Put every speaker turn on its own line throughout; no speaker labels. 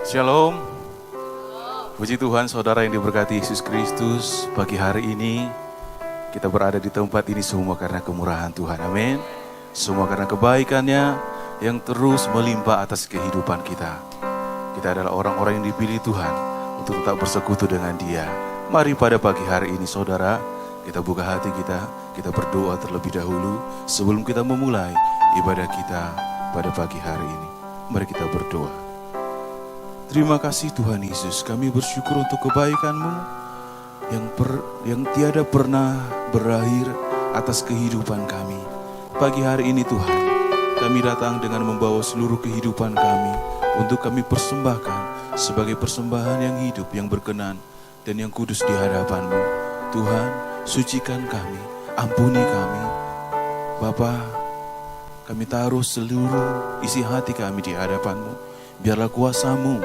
Shalom. Puji Tuhan, saudara yang diberkati Yesus Kristus. Pagi hari ini kita berada di tempat ini semua karena kemurahan Tuhan. Amin. Semua karena kebaikannya yang terus melimpah atas kehidupan kita. Kita adalah orang-orang yang dipilih Tuhan untuk tetap bersekutu dengan Dia. Mari pada pagi hari ini saudara, kita buka hati kita berdoa terlebih dahulu sebelum kita memulai ibadah kita pada pagi hari ini. Mari kita berdoa. Terima kasih Tuhan Yesus, kami bersyukur untuk kebaikan-Mu yang tiada pernah berakhir atas kehidupan kami. Pagi hari ini Tuhan, kami datang dengan membawa seluruh kehidupan kami untuk kami persembahkan sebagai persembahan yang hidup, yang berkenan dan yang kudus di hadapan-Mu. Tuhan, sucikan kami, ampuni kami. Bapa, kami taruh seluruh isi hati kami di hadapan-Mu. Biarlah kuasa-Mu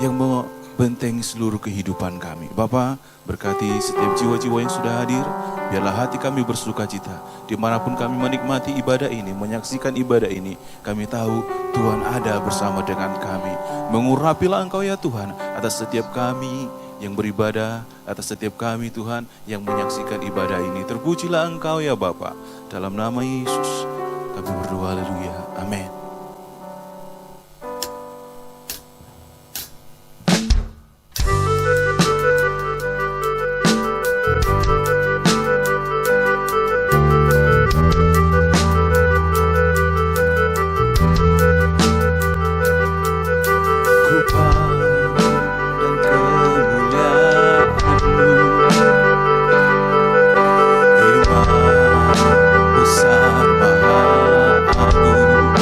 yang membentengi seluruh kehidupan kami. Bapa, berkati setiap jiwa-jiwa yang sudah hadir. Biarlah hati kami bersuka cita. Dimanapun kami menikmati ibadah ini, menyaksikan ibadah ini, kami tahu Tuhan ada bersama dengan kami. Mengurapilah Engkau ya Tuhan atas setiap kami yang beribadah, atas setiap kami Tuhan yang menyaksikan ibadah ini. Terpujilah Engkau ya Bapa. Dalam nama Yesus kami berdoa, haleluya, amin. Besar maha agung,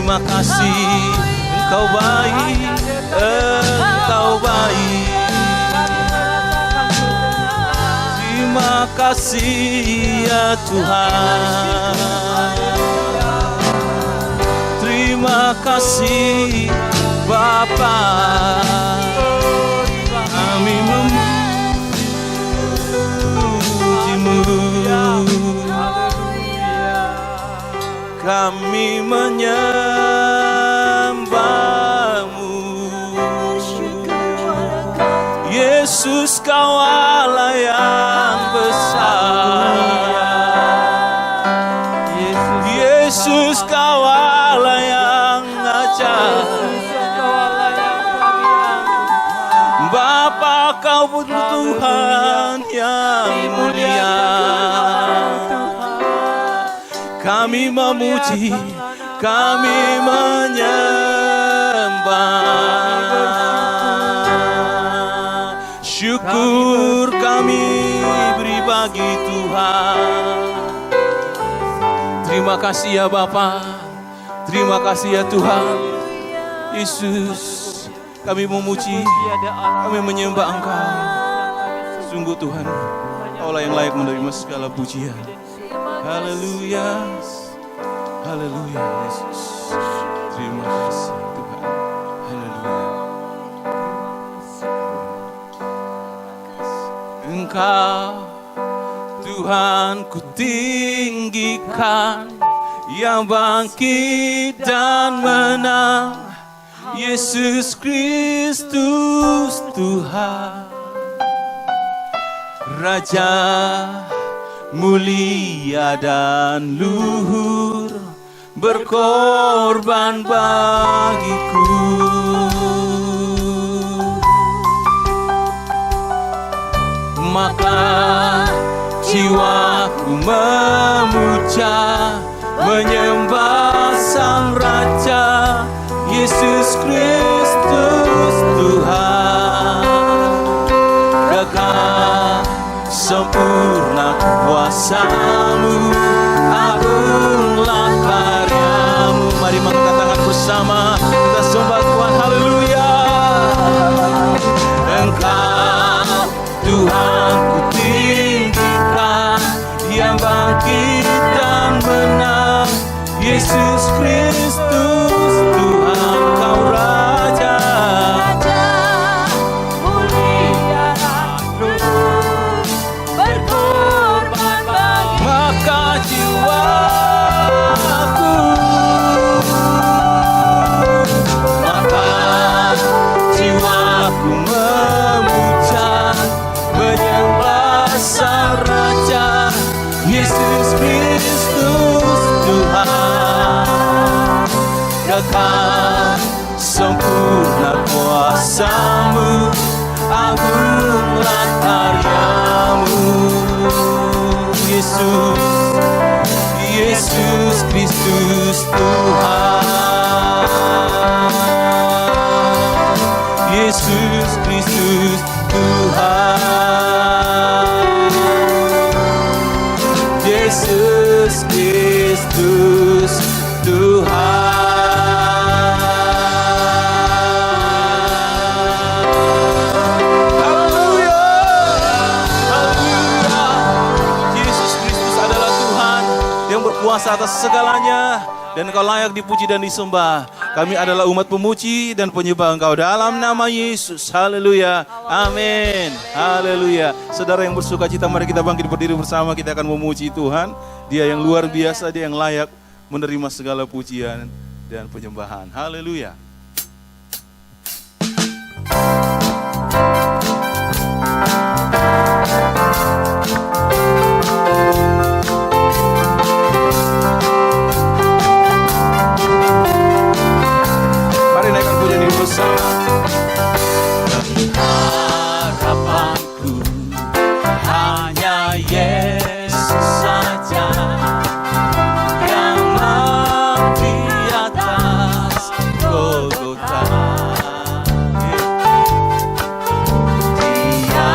Terima kasih, Engkau baik, Engkau baik. Terima kasih ya Tuhan. Terima kasih Bapa. Kami memuji-Mu, kami menyembah-Mu. Yesus, Kau Allah yang besar. Yesus, Kau Allah yang ajaib. Bapa, Kau pun Tuhan yang mulia. Kami memuji, kami menyembah. Syukur kami beri bagi Tuhan. Terima kasih ya Bapa. Terima kasih ya Tuhan. Yesus, kami memuji, kami menyembah Engkau. Sungguh Tuhan, Kaulah yang layak menerima segala pujian. Haleluya, haleluya Yesus. Terima kasih Tuhan. Haleluya. Engkau Tuhan ku tinggikan, yang bangkit dan menang, Yesus Kristus Tuhan, Raja mulia dan luhur, berkorban bagiku. Maka jiwaku memuja, menyembah Sang Raja, Yesus Kristus Tuhan. Kekal sempurna kuasa-Mu, agunglah karya-Mu. Mari mengangkat tangan bersama, kita sembah Tuhan. Haleluya. Engkau Tuhan ku tinggikan, yang bangkit dan menang, Yesus Kristus Tuhan. Kau Raja mulia dan luhur, berkorban bagi. Maka jiwaku, memuja, menyembah Sang Raja, Yesus Kristus Tuhan. Kekal sempurna kuasa-Mu, agunglah karya-Mu. Yesus, Yesus Kristus Tuhan. Yesus Kristus Tuhan. Yesus Kristus Tuhan. Haleluya. Haleluya. Yesus Kristus adalah Tuhan yang berkuasa atas segalanya, dan Engkau layak dipuji dan disembah. Kami adalah umat pemuji dan penyembah Engkau dalam nama Yesus. Haleluya. Amin. Haleluya. Saudara yang bersuka cita, mari kita bangkit berdiri bersama. Kita akan memuji Tuhan. Dia yang luar biasa, Dia yang layak menerima segala pujian dan penyembahan. Haleluya. Harapanku hanya Yesus saja, yang mati atas Golgota. Dia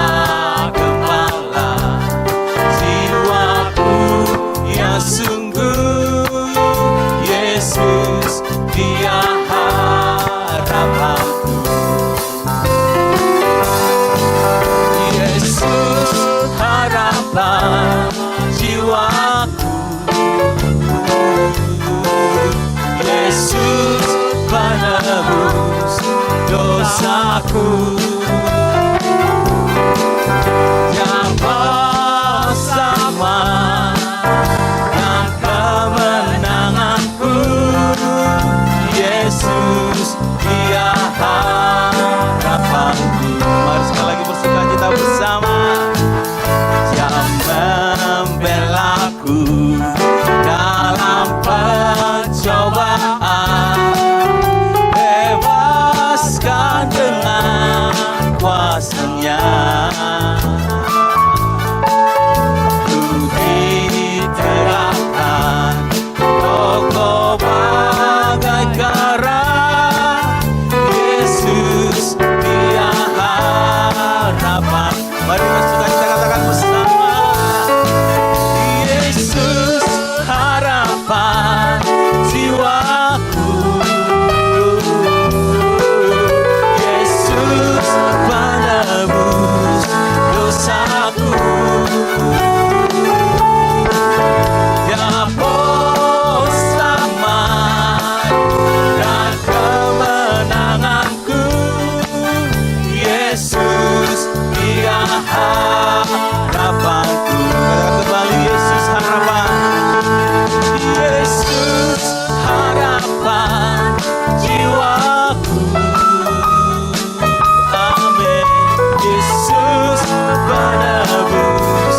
gembala jiwaku yang sungguh, Yesus. Dia menebus dosaku. Yang bersama dan kemenanganku, Yesus Dia harapanku. Mari sekali lagi bersukacita bersama. Yang membelaku dalam pencobaan, bebaskan dengan kuasa-Nya. Ku ditegakkan kokoh bagai karang, Yesus Dia harapan. Mari kita katakan bersama. Yesus harapan jiwaku, Yesus penebus dosaku. Dia bersama dan kemenanganku, Yesus Dia harapanku. Katakan kembali, Yesus harapan, Yesus harapan jiwaku. Amin. Yesus penebus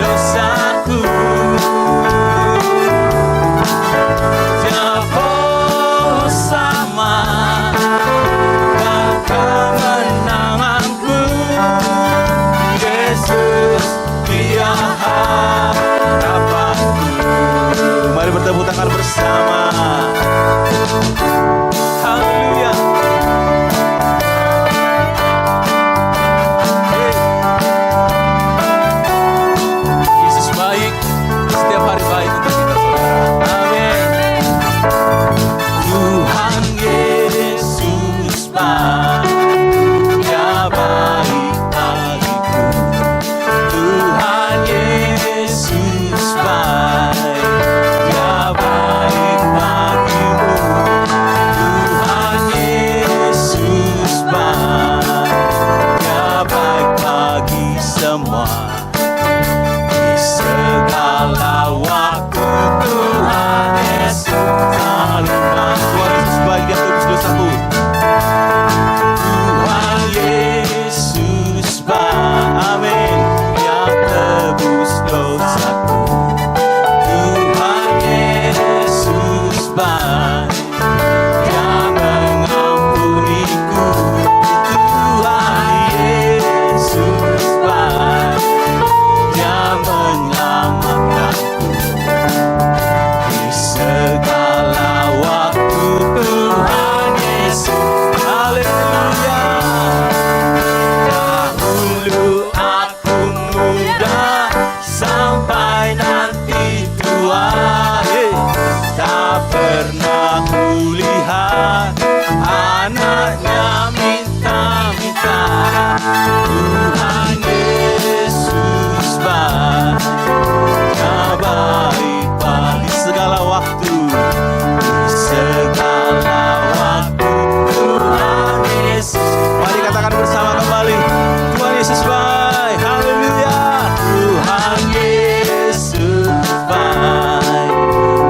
dosaku. Dia bersama dan kemenanganku, Yesus Dia harapanku. Mari bertepuk tangan bersama. Haleluya. Yesus baik, setiap hari baik untuk kita, saudara. Amin. Tuhan Yesus baik, Dia baik bagiku. Tuhan Yesus baik, Dia baik bagimu. Tuhan Yesus baik, Dia baik bagi semua. Di segala waktu Tuhan Yesus selalu baik. Tuhan Yesus baik, Dia tebus dosaku. Tuhan Yesus baik, amin, Dia tebus dosaku. Tuhan Yesus baik, Dia mengampuniku. Tuhan Yesus baik, Dia menyelamatkanku. Di segala waktu Tuhan Yesus, haleluya. Dahulu aku muda sampai nanti tua, tak pernah kulihat anaknya minta-minta. Tuhan Yesus baik, Dia baik bagi segala waktu. Di segala waktu Tuhan Yesus. Mari katakan bersama kembali. Tuhan Yesus baik, haleluya. Tuhan Yesus baik,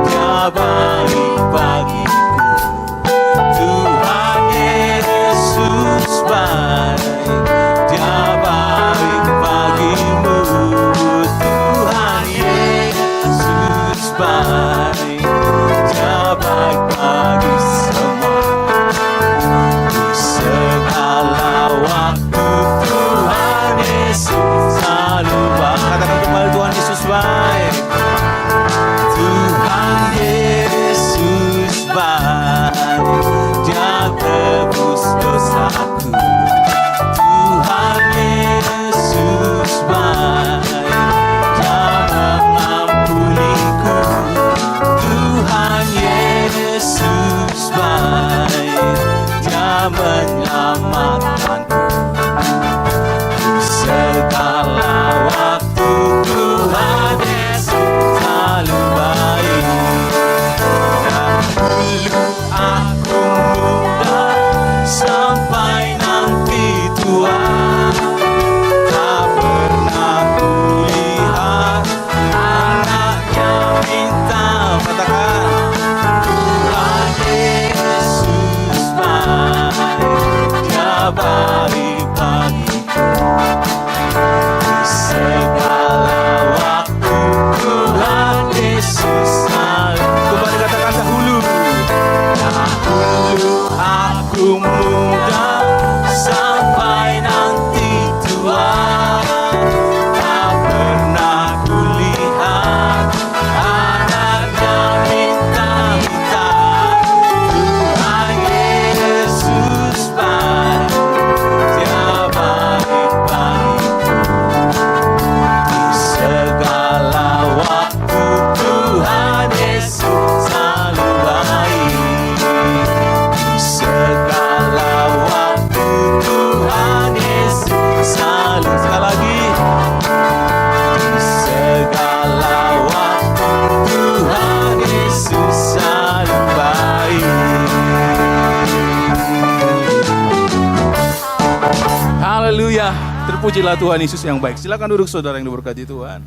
Dia baik bagiku. Tuhan Yesus baik, Dia baik bagimu. Tuhan Yesus baik, Dia baik bagi semua. Di segala waktu Tuhan Yesus selalu baik. Katakan kembali, Tuhan Yesus baik. Tuhan Yesus baik, Dia tebus dosaku. Tuhan Yesus baik, Dia mengampuniku. Tuhan Yesus baik, Dia menyelamatkanku. Di segala waktu Tuhan Yesus selalu baik. Dahulu aku Terpujilah Tuhan Yesus yang baik. Silakan duduk saudara yang diberkati Tuhan.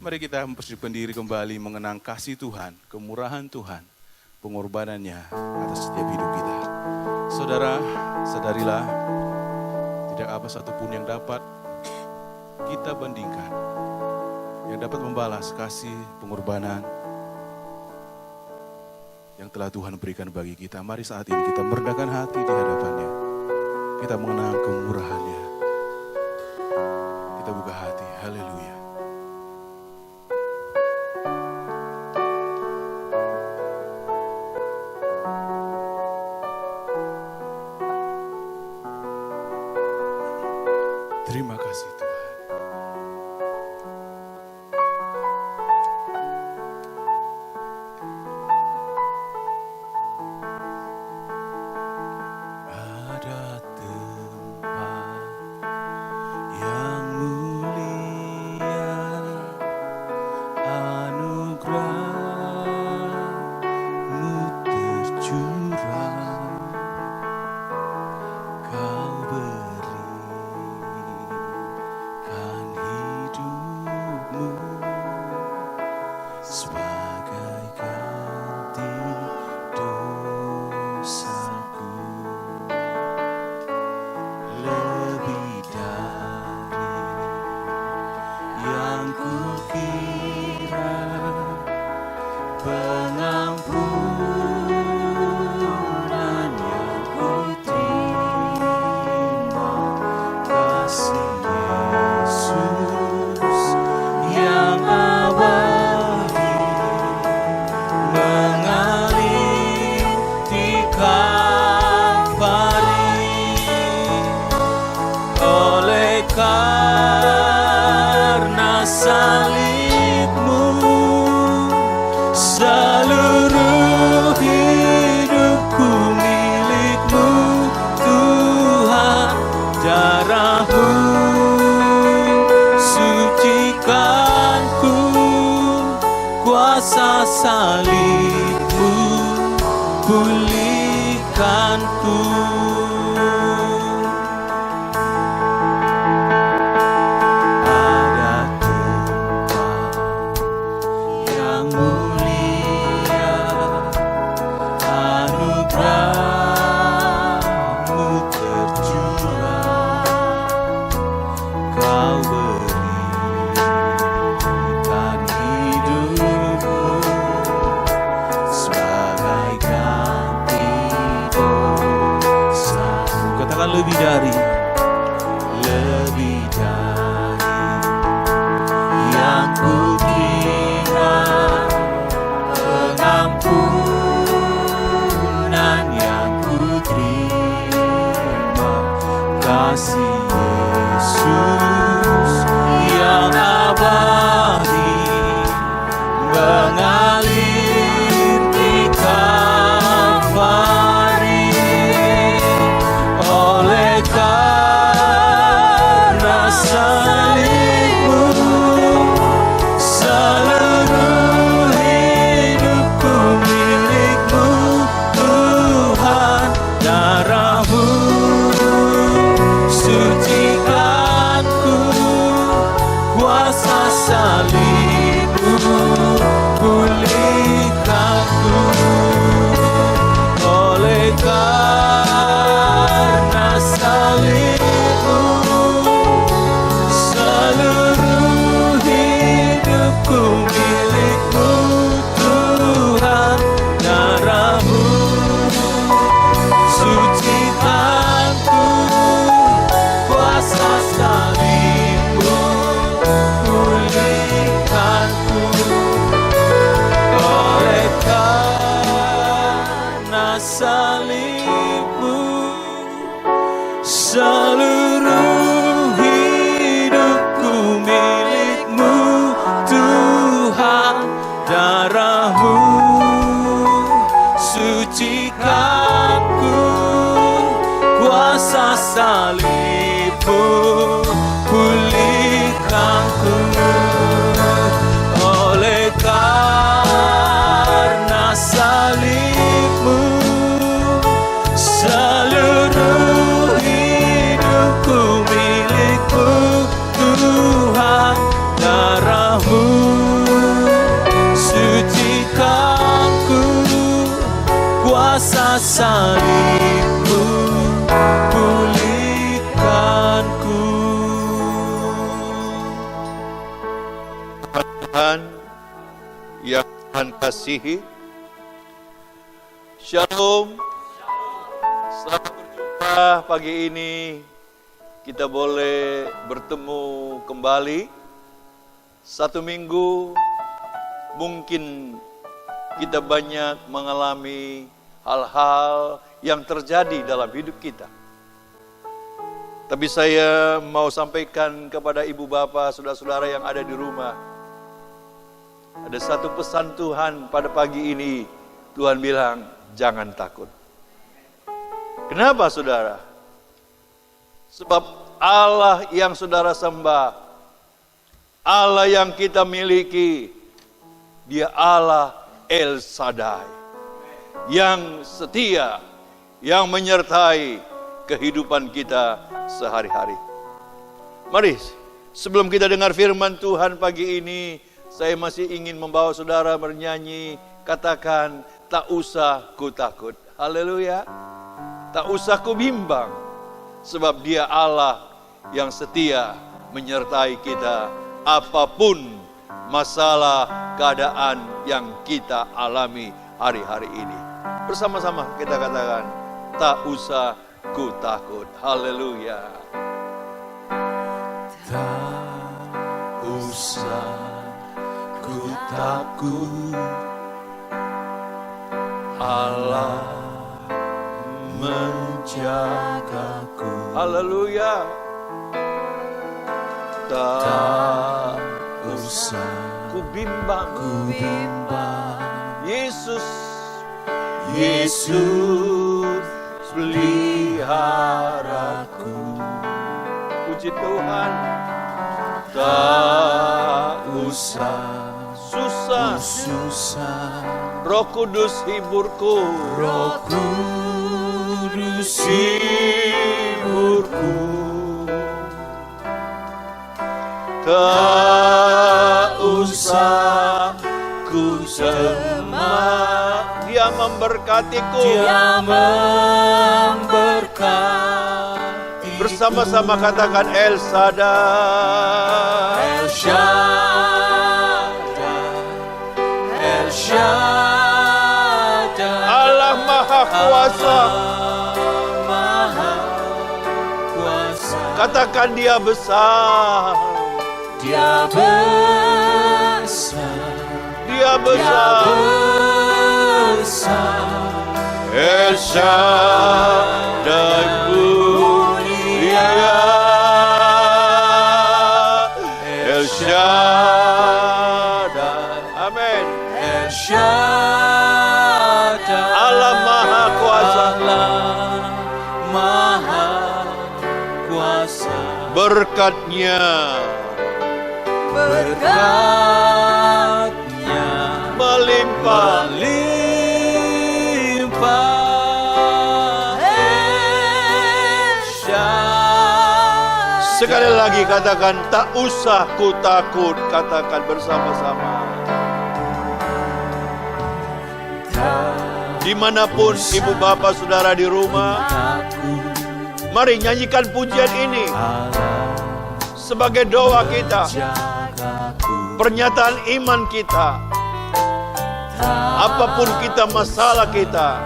Mari kita mempersiapkan diri kembali mengenang kasih Tuhan, kemurahan Tuhan, pengorbanannya atas setiap hidup kita. Saudara, sadarilah tidak apa satupun yang dapat kita bandingkan, yang dapat membalas kasih pengorbanan yang telah Tuhan berikan bagi kita. Mari saat ini kita merendahkan hati di hadapannya. Kita mengenang kemurahannya. Kita buka hati. Haleluya. Terima kasih Tuhan. Ada tempat yang mulia, anugerah-Mu tercurah, Kau berikan hidupmu sebagai ganti dosaku, lebih dari yang kukira, pengampunan yang kuterima, kasih Yesus yang abadi mengalir di Kalvari. Oleh karena salib-Mu, seluruh hidupku milik-Mu, Tuhan. Darah-Mu sucikanku, kuasa salib-Mu pulihkanku. Ada tempat yang mulia, anugerah-Mu tercurah, Kau berikan hidupmu sebagai ganti dosaku. Katakan lebih dari yang kukira, pengampunan yang kuterima, kasih Yesus yang abadi mengalir di Kalvari. Oleh karena salib-Mu, seluruh hidupku milik-Mu, Tuhan. Darah-Mu sucikanku, kuasa salib-Mu pulihkanku. Oleh karena salib-Mu, seluruh hidupku milik-Mu, Tuhan. Darah-Mu sucikanku, kuasa salib-Mu pulihkanku. Oleh karena salib-Mu, seluruh hidupku milik-Mu, Tuhan. Darah-Mu sucikanku, kuasa salib-Mu pulihkanku. Oleh karena salib-Mu, seluruh hidupku milik kuasa salibmu pulihkanku.
Tuhan yang Tuhan kasihi, Shalom. Selamat berjumpa pagi ini. Kita boleh bertemu kembali. Satu minggu mungkin kita banyak mengalami hal-hal yang terjadi dalam hidup kita. Tapi saya mau sampaikan kepada ibu bapak, saudara-saudara yang ada di rumah. Ada satu pesan Tuhan pada pagi ini. Tuhan bilang, jangan takut. Kenapa saudara? Sebab Allah yang saudara sembah, Allah yang kita miliki, Dia Allah El Shaddai, yang setia, yang menyertai kehidupan kita sehari-hari. Mari, sebelum kita dengar firman Tuhan pagi ini, saya masih ingin membawa saudara bernyanyi, katakan, tak usah ku takut. Haleluya. Tak usah ku bimbang, sebab Dia Allah yang setia menyertai kita apapun masalah keadaan yang kita alami hari-hari ini. Bersama-sama kita katakan, tak usah ku takut. Haleluya.
Tak usah ku takut, Allah menjagaku.
Haleluya.
Tak usah
ku bimbang. Yesus peliharaku. Puji Tuhan. Tak usah susah, Roh Kudus hiburku.
Roh Kudus hiburku.
Tak usah ku cemas, Dia memberkatiku.
Dia memberkati.
Bersama-sama katakan El Shaddai.
El Shaddai,
Allah Maha Kuasa. Katakan Dia besar.
Dia besar.
El Shaddai mulia. El Shaddai. Amin.
El Shaddai,
Allah Maha Kuasa.
Maha Kuasa.
Berkatnya melimpah. Sekali lagi katakan, tak usah ku takut. Katakan bersama-sama. Dimanapun ibu bapak saudara di rumah, mari nyanyikan pujian ini sebagai doa kita, pernyataan iman kita. Apapun kita, masalah kita,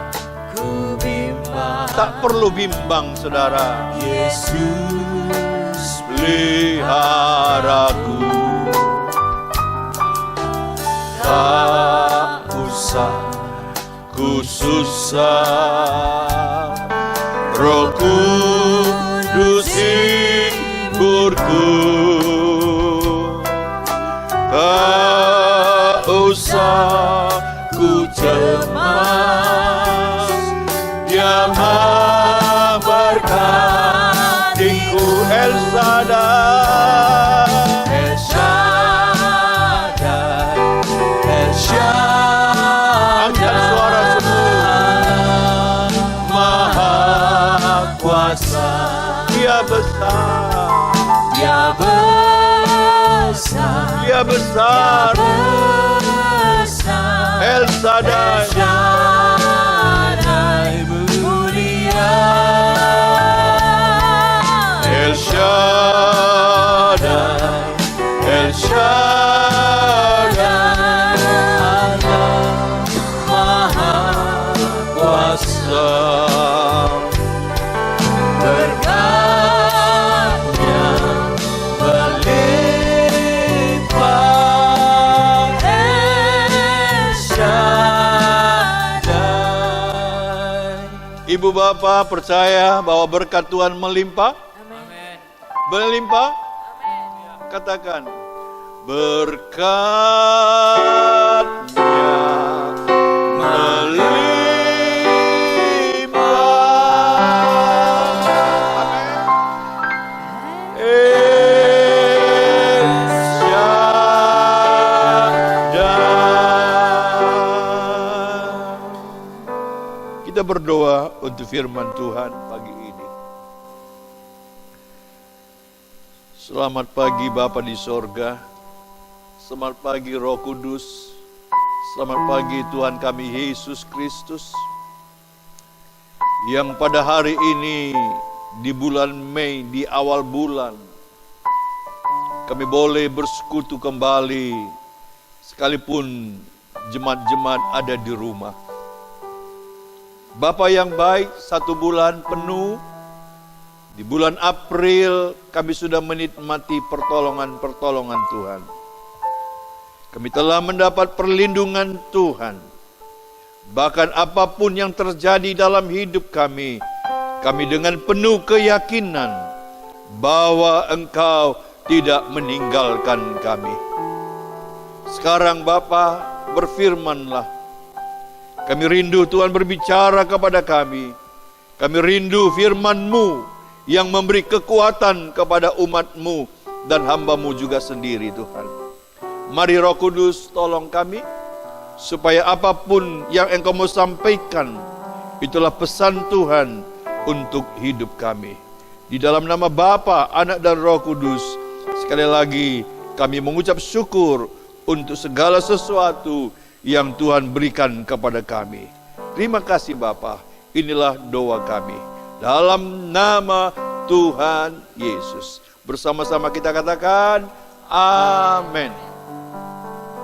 tak perlu bimbang saudara. Yesus peliharaku. Tak usah ku susah, Roh Kudus hiburku. Tak usah ku cemas, Dia memberkatiku. El Shaddai,
El Shaddai, El Shaddai.
angkat suara semua.
Maha Kuasa.
Dia besar.
Dia besar.
Dia besar.
Besar.
El Shaddai.
Shaddai.
berkatnya melimpah El Shaddai. Ibu bapak percaya bahwa berkat Tuhan melimpah?
Amin.
Melimpah?
Amin.
Katakan, berkatnya melimpah. El Shaddai. Kita berdoa untuk firman Tuhan pagi ini. Selamat pagi Bapa di sorga. Selamat pagi Roh Kudus. Selamat pagi Tuhan kami Yesus Kristus, yang pada hari ini di bulan Mei, di awal bulan, kami boleh bersekutu kembali sekalipun jemaat-jemaat ada di rumah. Bapa yang baik, 1 bulan penuh. Di bulan April kami sudah menikmati pertolongan-pertolongan Tuhan. Kami telah mendapat perlindungan Tuhan. Bahkan apapun yang terjadi dalam hidup kami dengan penuh keyakinan bahwa Engkau tidak meninggalkan kami. Sekarang Bapa, berfirmanlah. Kami rindu Tuhan berbicara kepada kami. Kami rindu firman-Mu yang memberi kekuatan kepada umat-Mu dan hamba-Mu juga sendiri Tuhan. Mari Roh Kudus tolong kami, supaya apapun yang Engkau mau sampaikan, itulah pesan Tuhan untuk hidup kami. Di dalam nama Bapa, Anak dan Roh Kudus, sekali lagi kami mengucap syukur untuk segala sesuatu yang Tuhan berikan kepada kami. Terima kasih Bapa, inilah doa kami. Dalam nama Tuhan Yesus. Bersama-sama kita katakan, amin.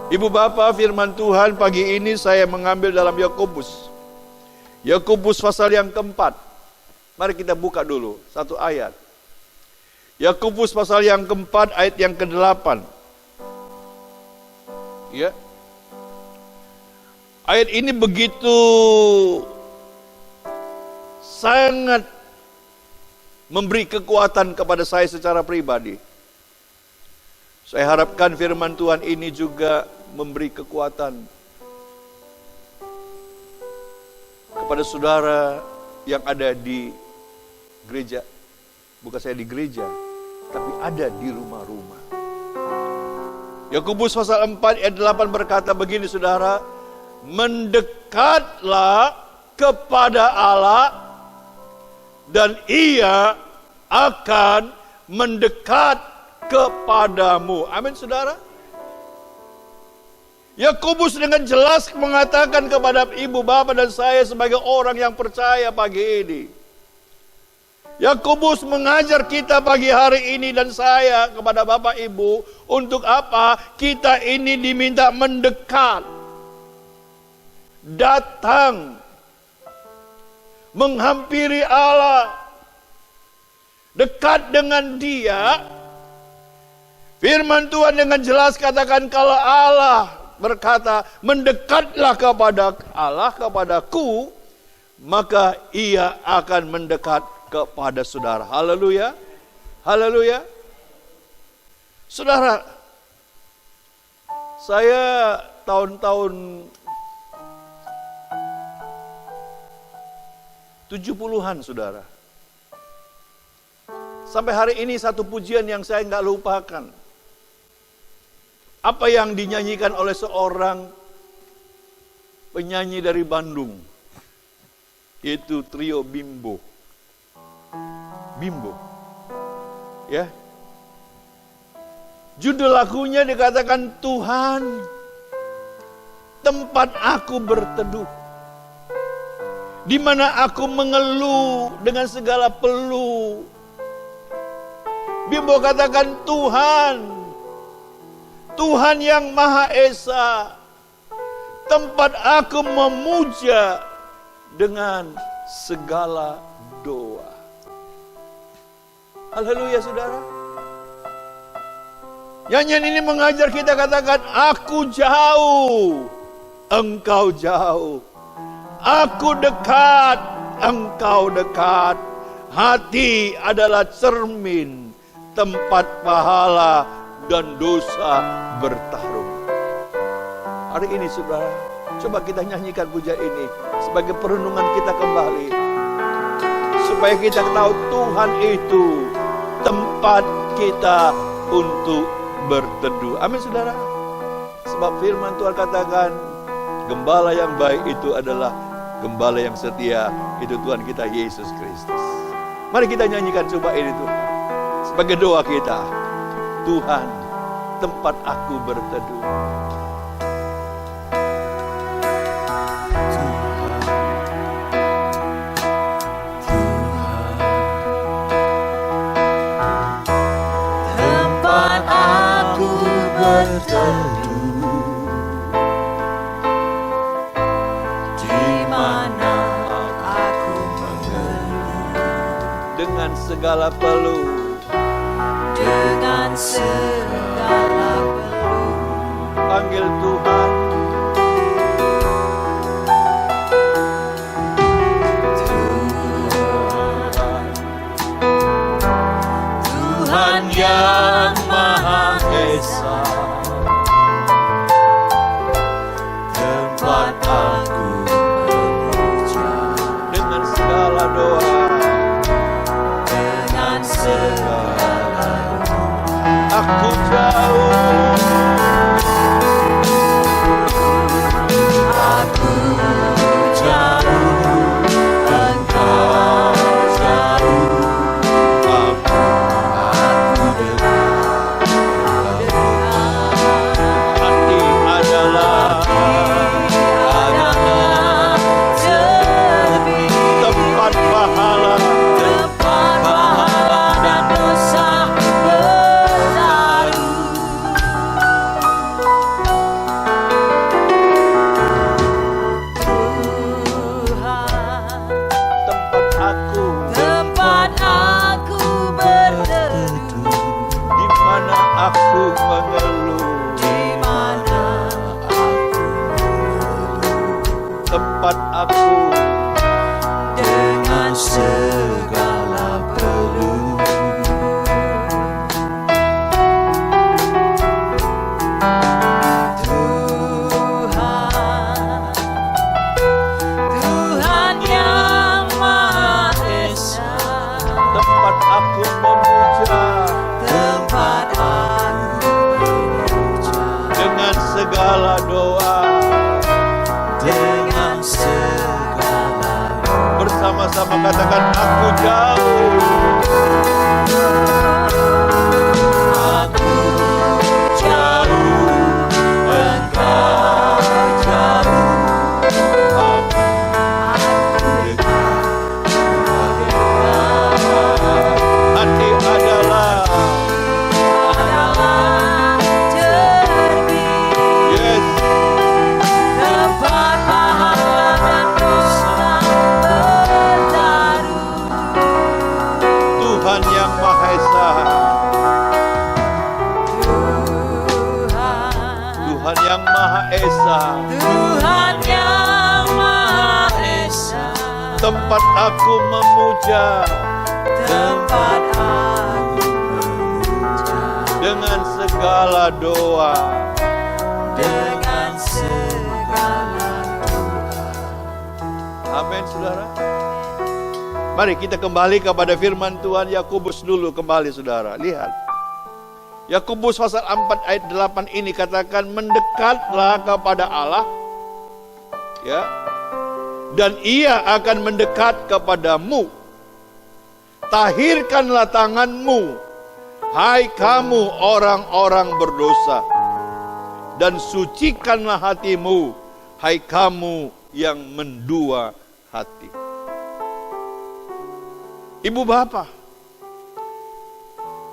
Ibu bapak, firman Tuhan pagi ini saya mengambil dalam Yakobus. Yakobus pasal yang keempat. Mari kita buka dulu satu ayat. Yakobus pasal yang keempat ayat yang ke-8. Ya. Ayat ini begitu sangat memberi kekuatan kepada saya secara pribadi. Saya harapkan firman Tuhan ini juga memberi kekuatan kepada saudara yang ada di gereja. Bukan saya di gereja, tapi ada di rumah-rumah. Yakobus pasal 4 ayat 8 berkata begini saudara, mendekatlah kepada Allah dan Ia akan mendekat kepadamu. Amin saudara. Yakobus dengan jelas mengatakan kepada ibu bapa dan saya sebagai orang yang percaya pagi ini. Yakobus mengajar kita pagi hari ini dan saya kepada bapak ibu untuk apa? Kita ini diminta mendekat, datang, menghampiri Allah, dekat dengan Dia. Firman Tuhan dengan jelas katakan kalau Allah berkata, mendekatlah kepada Allah, kepadaku, maka Ia akan mendekat kepada saudara. Haleluya. Haleluya. Saudara, saya tahun-tahun 70-an saudara. Sampai hari ini satu pujian yang saya nggak lupakan. Apa yang dinyanyikan oleh seorang penyanyi dari Bandung. Yaitu trio Bimbo. Bimbo. Ya. Judul lagunya dikatakan Tuhan, tempat aku berteduh, di mana aku mengeluh dengan segala peluh. Bimbo katakan Tuhan, Tuhan yang Maha Esa, tempat aku memuja dengan segala doa. Haleluya saudara. Nyanyian ini mengajar kita katakan, aku jauh, engkau jauh. Aku dekat, engkau dekat. Hati adalah cermin, tempat pahala dan dosa bertarung. Hari ini saudara, coba kita nyanyikan puja ini sebagai perenungan kita kembali. Supaya kita tahu Tuhan itu tempat kita untuk berteduh. Amin saudara. Sebab firman Tuhan katakan, gembala yang baik itu adalah gembala yang setia, itu Tuhan kita Yesus Kristus. Mari kita nyanyikan coba ini Tuhan. Sebagai doa kita, Tuhan tempat aku berteduh.
Tempat aku berteduh, di mana aku mengeluh
Dengan segala peluh,
dengan segala peluh.
panggil Tuhan.
Tuhan yang Maha Esa, tempat aku memuja,
Dengan segala doa,
dengan segala
aku jauh.
aku jauh, engkau jauh,
Aku hati adalah
adalah cermin,
tempat pahala
tempat pahala dan dosa bertaruh. Tuhan,
tempat aku
tempat aku berteduh,
di mana aku mengeluh.
di mana
Tempat aku
dengan segala peluh. Tuhan, Tuhan yang Maha Esa,
tempat aku memuja
tempat aku memuja,
dengan segala doa.
dengan segala
Bersama-sama katakan, aku jauh.
aku jauh, engkau jauh,
Hati adalah
cermin,
yes,
tempat pahala dan dosa bertaruh.
Tuhan yang Maha Esa. Tuhan yang Maha Esa,
Tuhan yang Maha Esa,
tempat aku memuja
tempat aku memuja,
dengan segala doa.
dengan segala doa.
Amin saudara. Mari kita kembali kepada firman Tuhan. Yakobus dulu kembali saudara. Lihat. Yakobus pasal 4 ayat 8 ini katakan, mendekatlah kepada Allah, ya, dan Ia akan mendekat kepadamu. Tahirkanlah tanganmu, hai kamu orang-orang berdosa, dan sucikanlah hatimu, hai kamu yang mendua hati. Ibu bapak,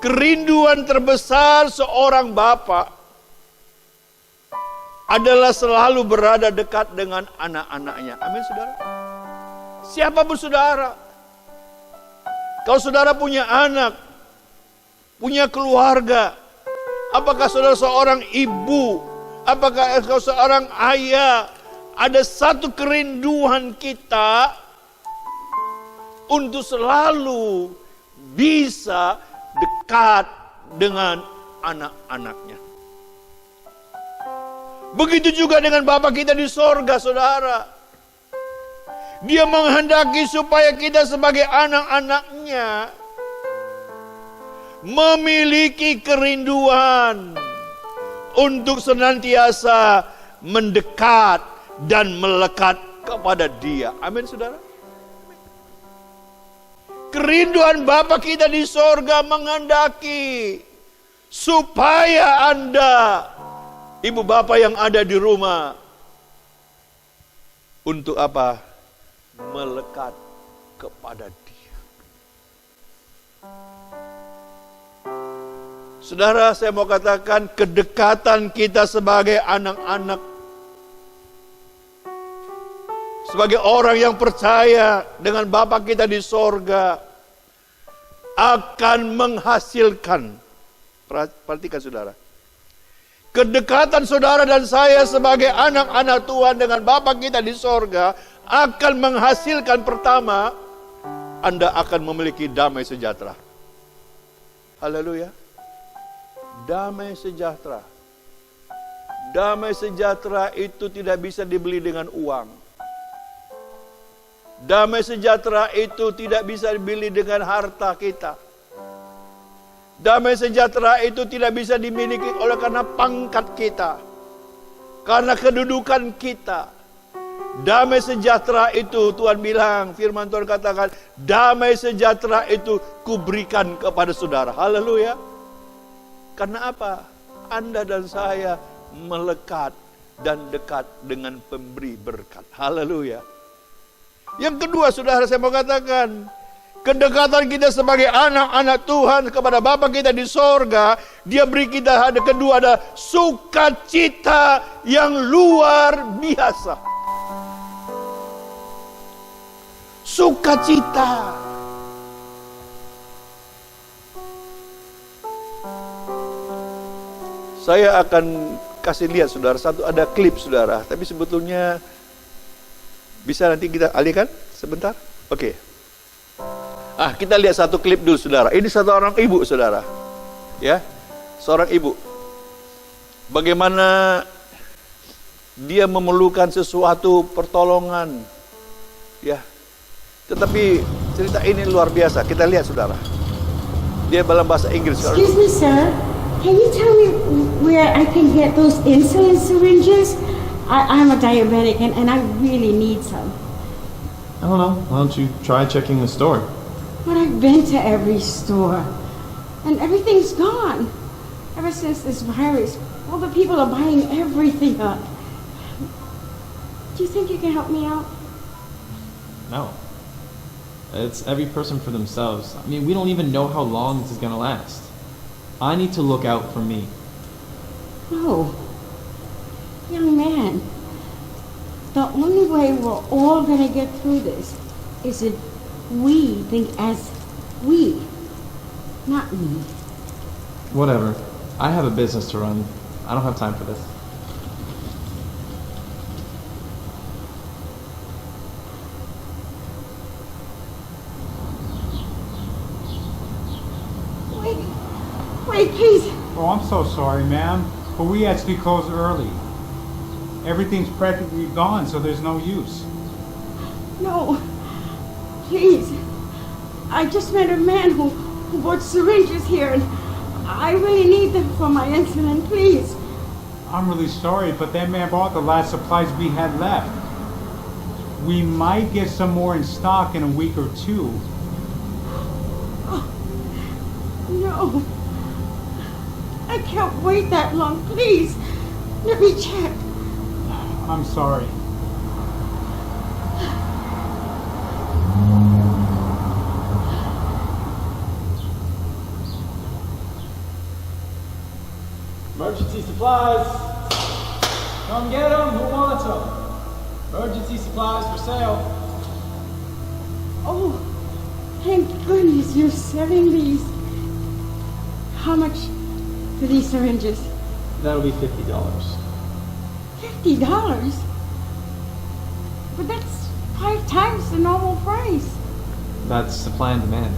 kerinduan terbesar seorang bapak adalah selalu berada dekat dengan anak-anaknya. Amin saudara. Siapapun saudara. Kalau saudara punya anak, punya keluarga, apakah saudara seorang ibu, apakah engkau seorang ayah, ada satu kerinduan kita untuk selalu bisa dekat dengan anak-anaknya. Begitu juga dengan Bapa kita di sorga, saudara. Dia menghendaki supaya kita sebagai anak-anaknya memiliki kerinduan untuk senantiasa mendekat dan melekat kepada Dia. Amin, saudara. Kerinduan Bapa kita di sorga menghendaki supaya Anda, ibu bapak yang ada di rumah, untuk apa? Melekat kepada Dia. Saudara, saya mau katakan kedekatan kita sebagai anak-anak, sebagai orang yang percaya dengan Bapa kita di sorga, akan menghasilkan, perhatikan saudara, kedekatan saudara dan saya sebagai anak-anak Tuhan dengan Bapa kita di sorga akan menghasilkan, pertama, Anda akan memiliki damai sejahtera. Haleluya. Damai sejahtera. Damai sejahtera itu tidak bisa dibeli dengan uang. Damai sejahtera itu tidak bisa dibeli dengan harta kita. Damai sejahtera itu tidak bisa dimiliki oleh karena pangkat kita, karena kedudukan kita. Damai sejahtera itu, Tuhan bilang, firman Tuhan katakan, damai sejahtera itu kuberikan kepada saudara. Haleluya. Karena apa? Anda dan saya melekat dan dekat dengan pemberi berkat. Haleluya. Yang kedua, saudara, saya mau katakan, kedekatan kita sebagai anak-anak Tuhan kepada Bapa kita di sorga, Dia beri kita, ada kedua, ada sukacita yang luar biasa. Sukacita. Saya akan kasih lihat saudara, satu ada klip saudara, tapi sebetulnya bisa nanti kita alihkan sebentar. Oke. Kita lihat satu klip dulu saudara. Ini satu orang ibu saudara. Ya. Seorang ibu. Bagaimana dia memerlukan sesuatu pertolongan. Ya. Tetapi cerita ini luar biasa. Kita lihat saudara. Dia dalam bahasa Inggris.
Excuse me, sir. Can you tell me where I can get those insulin syringes? I'm a diabetic and I really need some.
I don't know. Why don't you try checking the store?
But I've been to every store and everything's gone. Ever since this virus, all the people are buying everything up. Do you think you can help me out?
No. It's every person for themselves. I mean, we don't even know how long this is going to last. I need to look out for me.
No. Young man, the only way we're all going to get through this is if we think as we, not me.
Whatever. I have a business to run. I don't have time for this.
Wait, please.
Oh, I'm so sorry, ma'am, but we actually close early. Everything's practically gone, so there's no use.
No, please. I just met a man who bought syringes here, and I really need them for my insulin, please.
I'm really sorry, but that man bought the last supplies we had left. We might get some more in stock in a week or two.
Oh, no. I can't wait that long, please. Let me check.
I'm sorry.
Emergency supplies. Come get them. Who wants them? Emergency supplies for sale.
Thank goodness you're selling these. How much for these syringes?
That'll be $50.
$50? But that's 5 times the normal price.
That's supply and demand.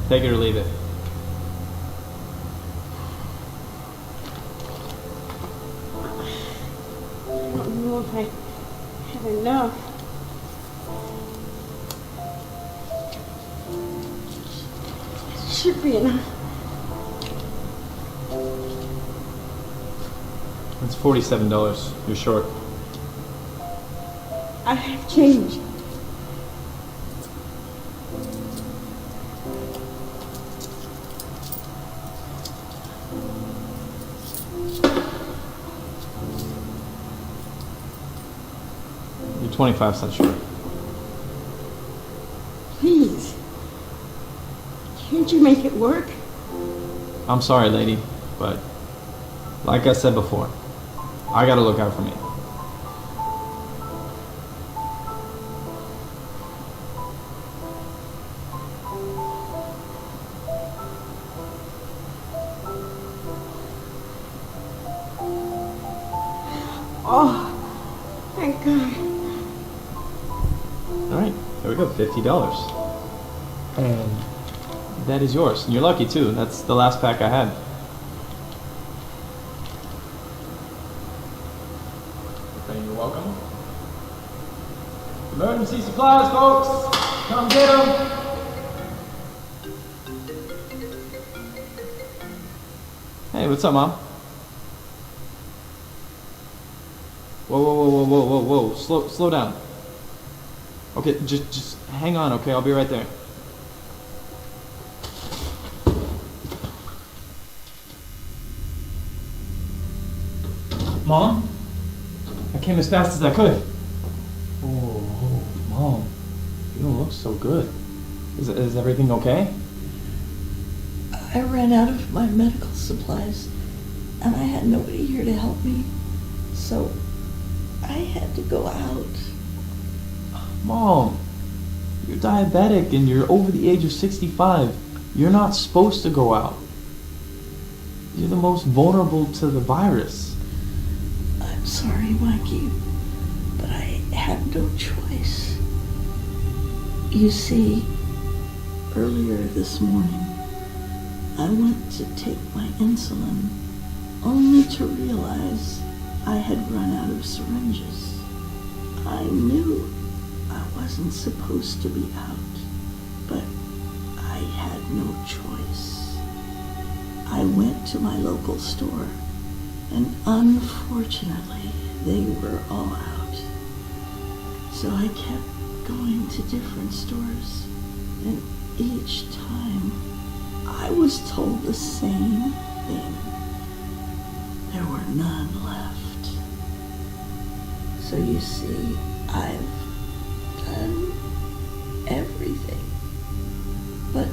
Take it or leave it.
I don't know if I have enough. Should be enough.
It's $47. You're short.
I have change.
You're 25 cents short.
Please. Can't you make it work?
I'm sorry, lady, but like I said before, I gotta look out for me.
Oh, thank God.
Alright, there we go, $50. And that is yours. And you're lucky too. That's the last pack I had. Okay, you're welcome. Emergency supplies, folks! Come get them! Hey, what's up, Mom? Whoa. Slow down. Okay, just hang on, okay? I'll be right there. Mom? I came as fast as I could. Oh, Mom. You don't look so good. Is everything okay?
I ran out of my medical supplies, and I had nobody here to help me, so I had to go out.
Mom, you're diabetic and you're over the age of 65. You're not supposed to go out. You're the most vulnerable to the virus.
I'm sorry, Mikey, but I had no choice. You see, earlier this morning, I went to take my insulin, only to realize I had run out of syringes. I knew I wasn't supposed to be out, but I had no choice. I went to my local store, and unfortunately, they were all out. So I kept going to different stores, and each time I was told the same thing. There were none left. So you see, I've done everything, but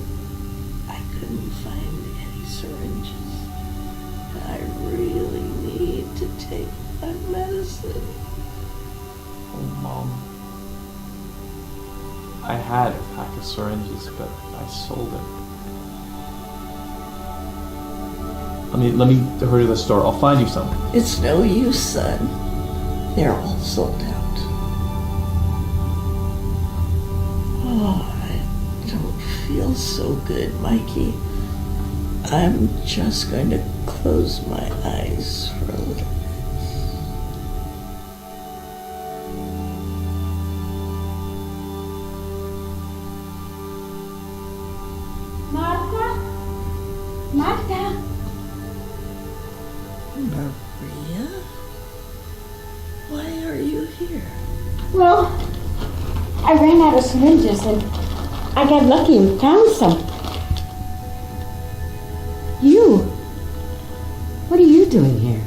I couldn't find any syringes. I really need to take my medicine.
Oh, Mom. I had a pack of syringes, but I sold it. Let me hurry to the store. I'll find you some.
It's no use, son. They're all sold out. Oh, I don't feel so good, Mikey. I'm just going to close my eyes for a little bit.
Martha?
Maria? Why are you here?
Well, I ran out of syringes and I got lucky and found some. You? What are you doing here?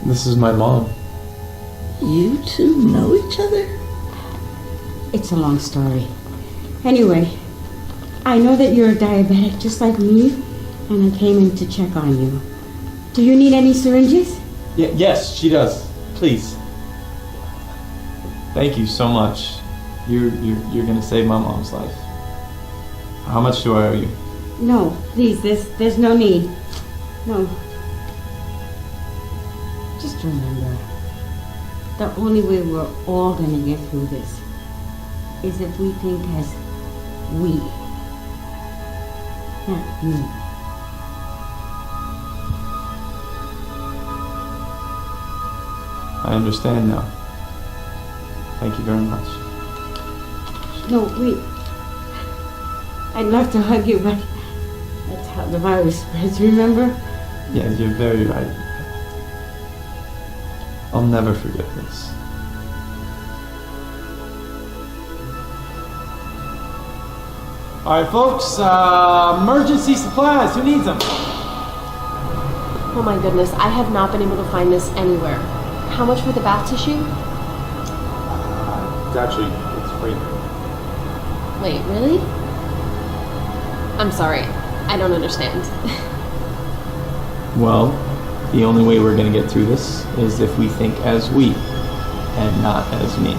This is my mom.
You two know each other?
It's a long story. Anyway, I know that you're a diabetic just like me, and I came in to check on you. Do you need any syringes?
Yes, she does. Please. Thank you so much. You're gonna save my mom's life. How much do I owe you?
No, please, there's no need. No. Just remember, the only way we're all gonna get through this is if we think as we, not you.
I understand now. Thank you very much.
No, wait. I'd love to hug you, but that's how the virus spreads, remember?
Yeah, you're very right. I'll never forget this.
All right, folks, emergency supplies. Who needs them?
Oh my goodness, I have not been able to find this anywhere. How much for the bath tissue?
It's free.
Wait, really? I'm sorry, I don't understand.
Well, the only way we're gonna get through this is if we think as we and not as me.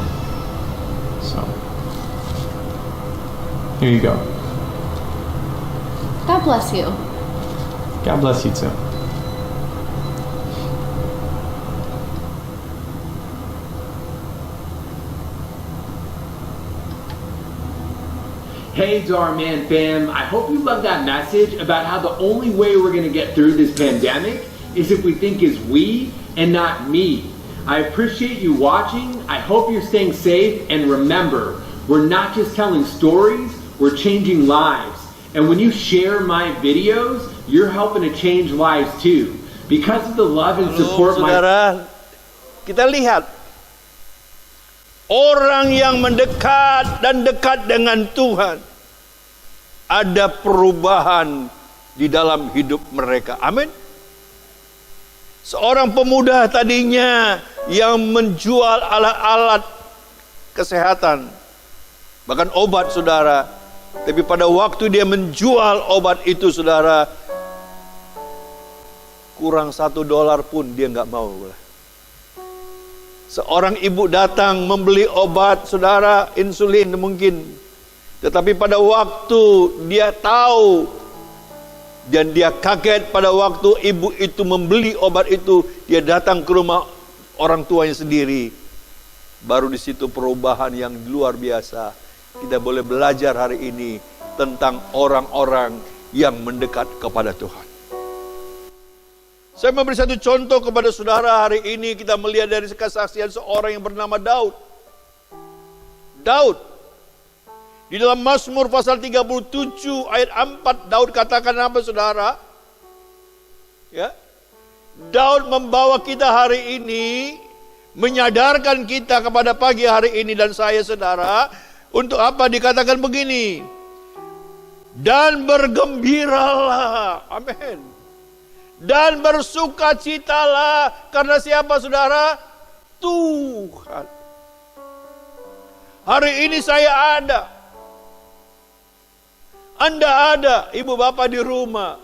So, here you go.
God bless you.
God bless you too.
Hey Dhar Mann fam, I hope you love that message about how the only way we're going to get through this pandemic is if we think as we and not me. I appreciate you watching, I hope you're staying safe, and remember, we're not just telling stories, we're changing lives. And when you share my videos, you're helping to change lives too. Because of the love and support
saudara, kita lihat orang yang mendekat dan dekat dengan Tuhan, ada perubahan di dalam hidup mereka. Amin. Seorang pemuda tadinya yang menjual alat-alat kesehatan, bahkan obat, saudara. Tapi pada waktu dia menjual obat itu, saudara, kurang $1 pun dia nggak mau. Seorang ibu datang membeli obat, saudara, insulin mungkin. Tetapi pada waktu dia tahu dan dia kaget pada waktu ibu itu membeli obat itu, dia datang ke rumah orang tuanya sendiri. Baru di situ perubahan yang luar biasa. Kita boleh belajar hari ini tentang orang-orang yang mendekat kepada Tuhan. Saya memberi satu contoh kepada saudara hari ini. Kita melihat dari kesaksian seorang yang bernama Daud. Daud. Di dalam Mazmur pasal 37 ayat 4, Daud katakan apa, saudara? Ya. Daud membawa kita hari ini, menyadarkan kita kepada pagi hari ini dan saya, saudara, untuk apa? Dikatakan begini, dan bergembiralah, amin, dan bersukacitalah, karena siapa, saudara? Tuhan. Hari ini saya ada, Anda ada, ibu bapak di rumah,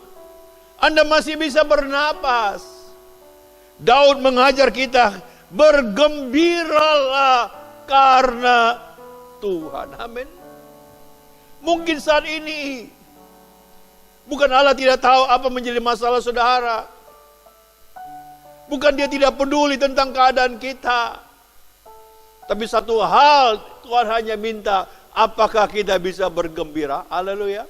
Anda masih bisa bernapas. Daud mengajar kita, bergembiralah karena Tuhan. Amin. Mungkin saat ini bukan Allah tidak tahu apa menjadi masalah saudara. Bukan dia tidak peduli tentang keadaan kita. Tapi satu hal Tuhan hanya minta, apakah kita bisa bergembira? Haleluya.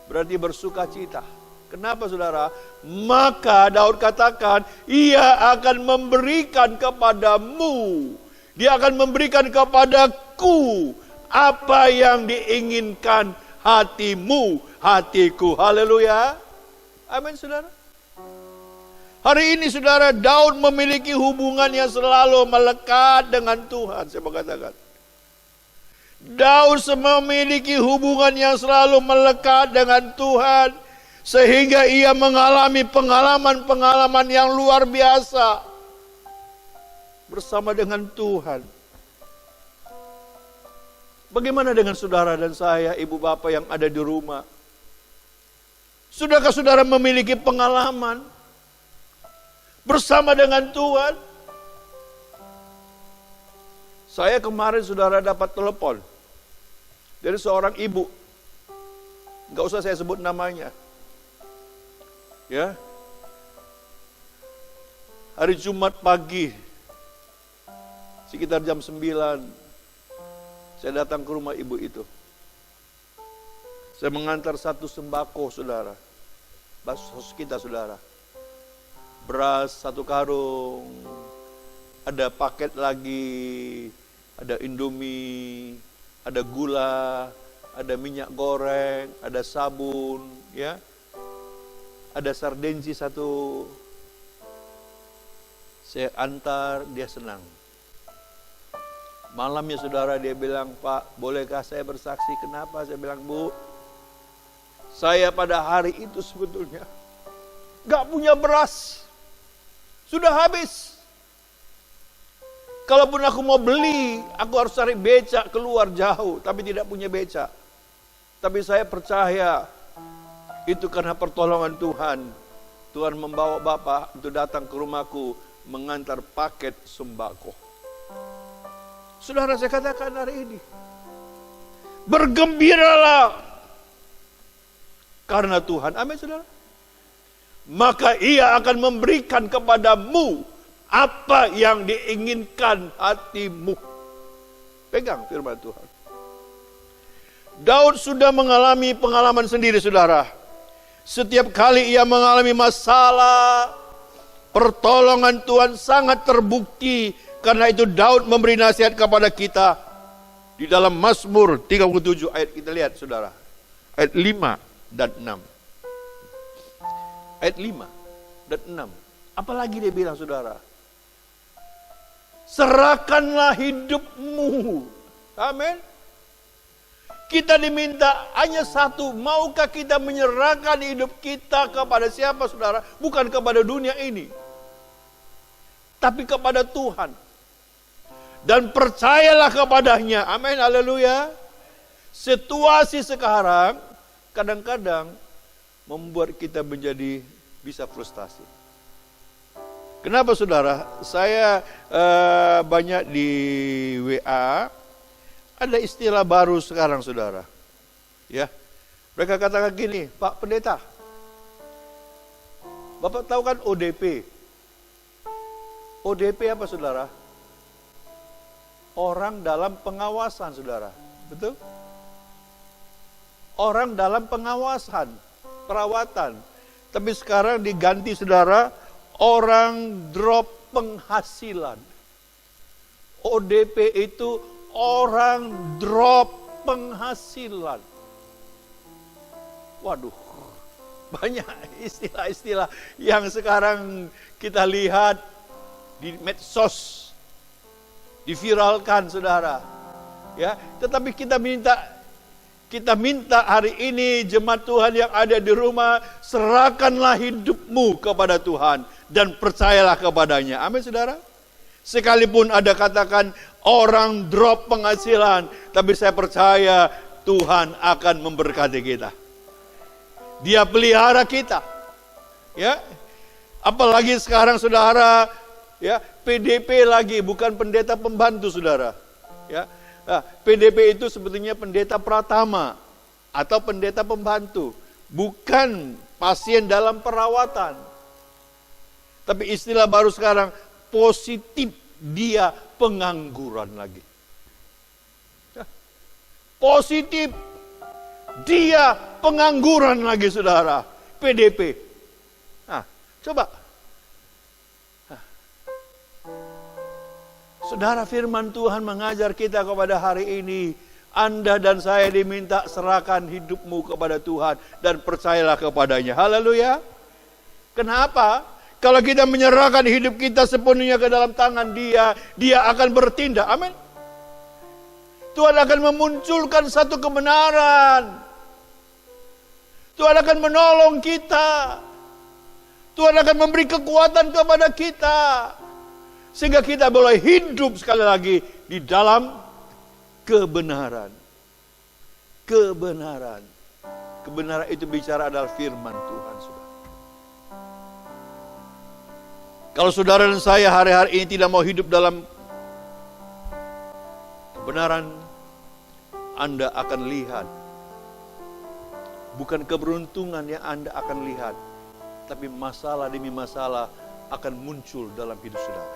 Berarti bersuka cita. Kenapa, saudara? Maka Daud katakan, ia akan memberikan kepadamu, dia akan memberikan kepadaku apa yang diinginkan hatimu, hatiku. Haleluya. Amin, saudara. Hari ini, saudara, Daud memiliki hubungan yang selalu melekat dengan Tuhan. Saya mau katakan, Daud memiliki hubungan yang selalu melekat dengan Tuhan, sehingga ia mengalami pengalaman-pengalaman yang luar biasa bersama dengan Tuhan. Bagaimana dengan saudara dan saya, ibu bapak yang ada di rumah? Sudahkah saudara memiliki pengalaman bersama dengan Tuhan? Saya kemarin saudara dapat telepon dari seorang ibu. Nggak usah saya sebut namanya. Ya. Hari Jumat pagi, sekitar jam 9, saya datang ke rumah ibu itu. Saya mengantar satu sembako, saudara. Basos kita, saudara. Beras 1 karung, ada paket lagi, ada Indomie, ada gula, ada minyak goreng, ada sabun, ya. Ada sardensi 1. Saya antar, dia senang. Malamnya saudara dia bilang, Pak, bolehkah saya bersaksi? Kenapa? Saya bilang, Bu, saya pada hari itu sebetulnya gak punya beras. Sudah habis. Kalaupun aku mau beli, aku harus cari becak keluar jauh, tapi tidak punya becak. Tapi saya percaya itu karena pertolongan Tuhan. Tuhan membawa Bapak untuk datang ke rumahku mengantar paket sembako. Saudara, saya katakan hari ini, bergembiralah karena Tuhan, amin saudara. Maka Ia akan memberikan kepadamu apa yang diinginkan hatimu. Pegang firman Tuhan. Daud sudah mengalami pengalaman sendiri, saudara. Setiap kali ia mengalami masalah, pertolongan Tuhan sangat terbukti. Karena itu Daud memberi nasihat kepada kita di dalam Mazmur 37 ayat, kita lihat saudara. Ayat 5 dan 6. Ayat 5 dan 6. Apalagi dia bilang saudara? Serahkanlah hidupmu. Amin. Kita diminta hanya satu. Maukah kita menyerahkan hidup kita kepada siapa saudara? Bukan kepada dunia ini, tapi kepada Tuhan. Dan percayalah kepadanya. Amin, haleluya. Situasi sekarang kadang-kadang membuat kita menjadi bisa frustasi. Kenapa saudara? Saya banyak di WA, ada istilah baru sekarang saudara. Ya, mereka katakan gini, Pak Pendeta, Bapak tahu kan ODP? ODP apa saudara? Orang dalam pengawasan saudara, betul? Orang dalam pengawasan, perawatan. Tapi sekarang diganti saudara, orang drop penghasilan. ODP itu orang drop penghasilan. Waduh, banyak istilah-istilah yang sekarang kita lihat di medsos, diviralkan saudara. Ya, tetapi kita minta hari ini jemaat Tuhan yang ada di rumah, serahkanlah hidupmu kepada Tuhan dan percayalah kepadanya. Amin saudara. Sekalipun ada katakan orang drop penghasilan, tapi saya percaya Tuhan akan memberkati kita. Dia pelihara kita. Ya. Apalagi sekarang saudara, ya, PDP lagi, bukan pendeta pembantu saudara. Ya. Nah, PDP itu sebetulnya pendeta pratama atau pendeta pembantu, bukan pasien dalam perawatan. Tapi istilah baru sekarang, positif dia pengangguran lagi. Positif dia pengangguran lagi saudara, PDP. Nah, coba. Saudara, firman Tuhan mengajar kita kepada hari ini, Anda dan saya diminta serahkan hidupmu kepada Tuhan dan percayalah kepadanya. Haleluya. Kenapa? Kalau kita menyerahkan hidup kita sepenuhnya ke dalam tangan Dia, Dia akan bertindak. Amin. Tuhan akan memunculkan satu kebenaran. Tuhan akan menolong kita. Tuhan akan memberi kekuatan kepada kita. Sehingga kita boleh hidup sekali lagi di dalam kebenaran. Kebenaran. Kebenaran itu bicara adalah firman Tuhan. Kalau saudara dan saya hari-hari ini tidak mau hidup dalam kebenaran Anda akan lihat. Bukan keberuntungan yang Anda akan lihat, tapi masalah demi masalah akan muncul dalam hidup saudara.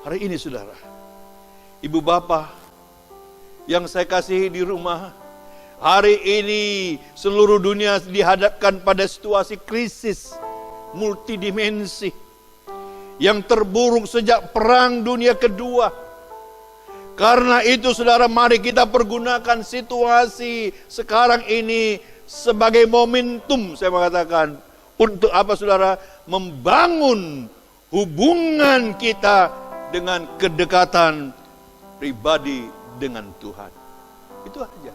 Hari ini saudara, ibu bapak yang saya kasihi di rumah, hari ini seluruh dunia dihadapkan pada situasi krisis multidimensi yang terburuk sejak Perang Dunia Kedua. Karena itu saudara, mari kita pergunakan situasi sekarang ini sebagai momentum, saya mengatakan, untuk apa saudara? Membangun hubungan kita dengan kedekatan pribadi dengan Tuhan. Itu aja.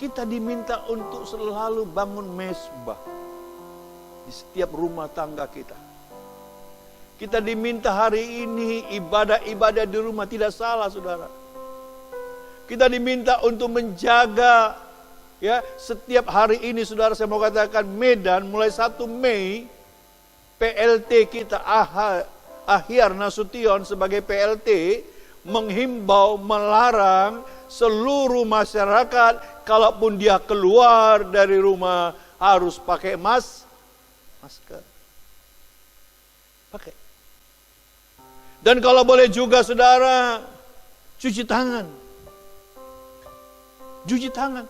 Kita diminta untuk selalu bangun mesbah di setiap rumah tangga kita. Kita diminta hari ini ibadah-ibadah di rumah, tidak salah saudara. Kita diminta untuk menjaga, ya, setiap hari ini saudara, saya mau katakan Medan mulai 1 Mei PLT kita Ahyar Nasution sebagai PLT menghimbau, melarang seluruh masyarakat kalaupun dia keluar dari rumah harus pakai masker. Pakai. Dan kalau boleh juga saudara, cuci tangan. Cuci tangan.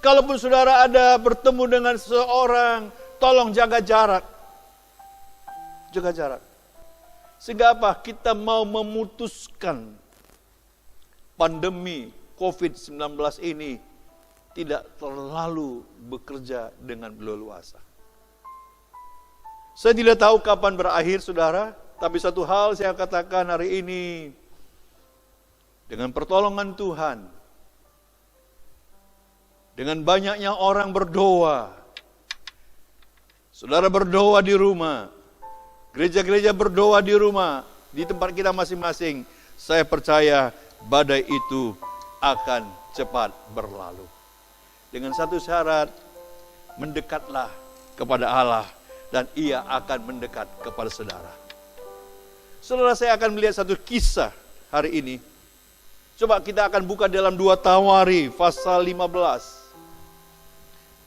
Kalaupun saudara ada bertemu dengan seseorang, tolong jaga jarak. Jaga jarak. Sehingga apa? Kita mau memutuskan pandemi COVID-19 ini tidak terlalu bekerja dengan leluasa. Saya tidak tahu kapan berakhir saudara, tapi satu hal saya katakan hari ini, dengan pertolongan Tuhan, dengan banyaknya orang berdoa, saudara berdoa di rumah, gereja-gereja berdoa di rumah, di tempat kita masing-masing, saya percaya badai itu akan cepat berlalu. Dengan satu syarat, mendekatlah kepada Allah dan Ia akan mendekat kepada saudara. Saudara, saya akan melihat satu kisah hari ini. Coba kita akan buka dalam 2 Tawari pasal 15.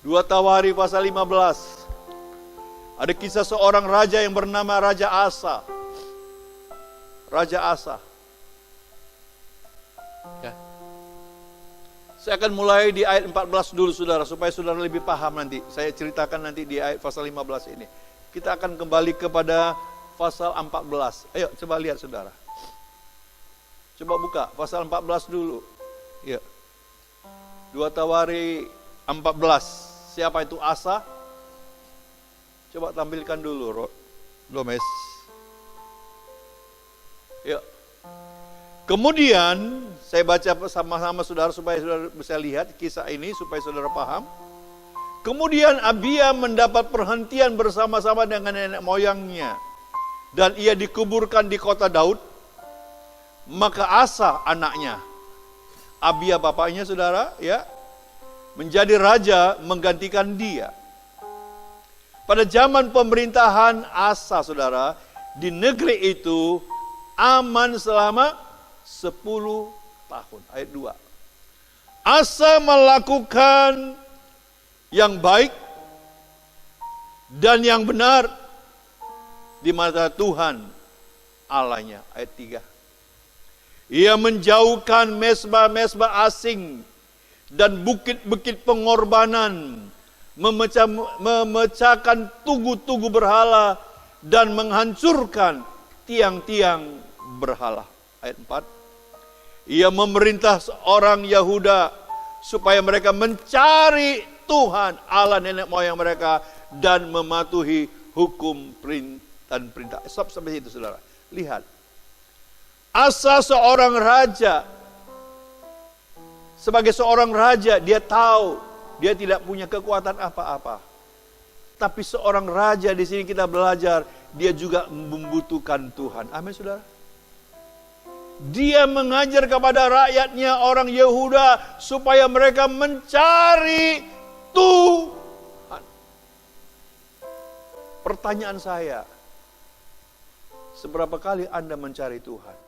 2 Tawari pasal 15. Ada kisah seorang raja yang bernama Raja Asa. Raja Asa. Ya. Saya akan mulai di ayat 14 dulu saudara, supaya saudara lebih paham nanti. Saya ceritakan nanti di ayat pasal 15 ini. Kita akan kembali kepada pasal 14. Ayo coba lihat saudara. Coba buka pasal 14 dulu. Ya. 2 Tawari 14. Siapa itu Asa? Coba tampilkan dulu, Gomez. Ya. Kemudian saya baca sama-sama saudara supaya saudara bisa lihat kisah ini supaya saudara paham. Kemudian Abia mendapat perhentian bersama-sama dengan nenek moyangnya dan ia dikuburkan di kota Daud. Maka Asa anaknya, Abia bapaknya saudara, ya, menjadi raja menggantikan dia. Pada zaman pemerintahan Asa saudara, di negeri itu aman selama 10 tahun. Ayat 2. Asa melakukan yang baik dan yang benar di mata Tuhan Allahnya. Ayat 3. Ia menjauhkan mesbah-mesbah asing dan bukit-bukit pengorbanan, memecahkan tugu-tugu berhala dan menghancurkan tiang-tiang berhala. Ayat 4. Ia memerintah seorang Yahuda supaya mereka mencari Tuhan Allah nenek moyang mereka dan mematuhi hukum dan perintah. Sampai situ saudara. Lihat. Asa seorang raja. Sebagai seorang raja dia tahu dia tidak punya kekuatan apa-apa. Tapi seorang raja di sini kita belajar dia juga membutuhkan Tuhan. Amin saudara. Dia mengajar kepada rakyatnya orang Yehuda supaya mereka mencari Tuhan. Pertanyaan saya, Seberapa kali Anda mencari Tuhan?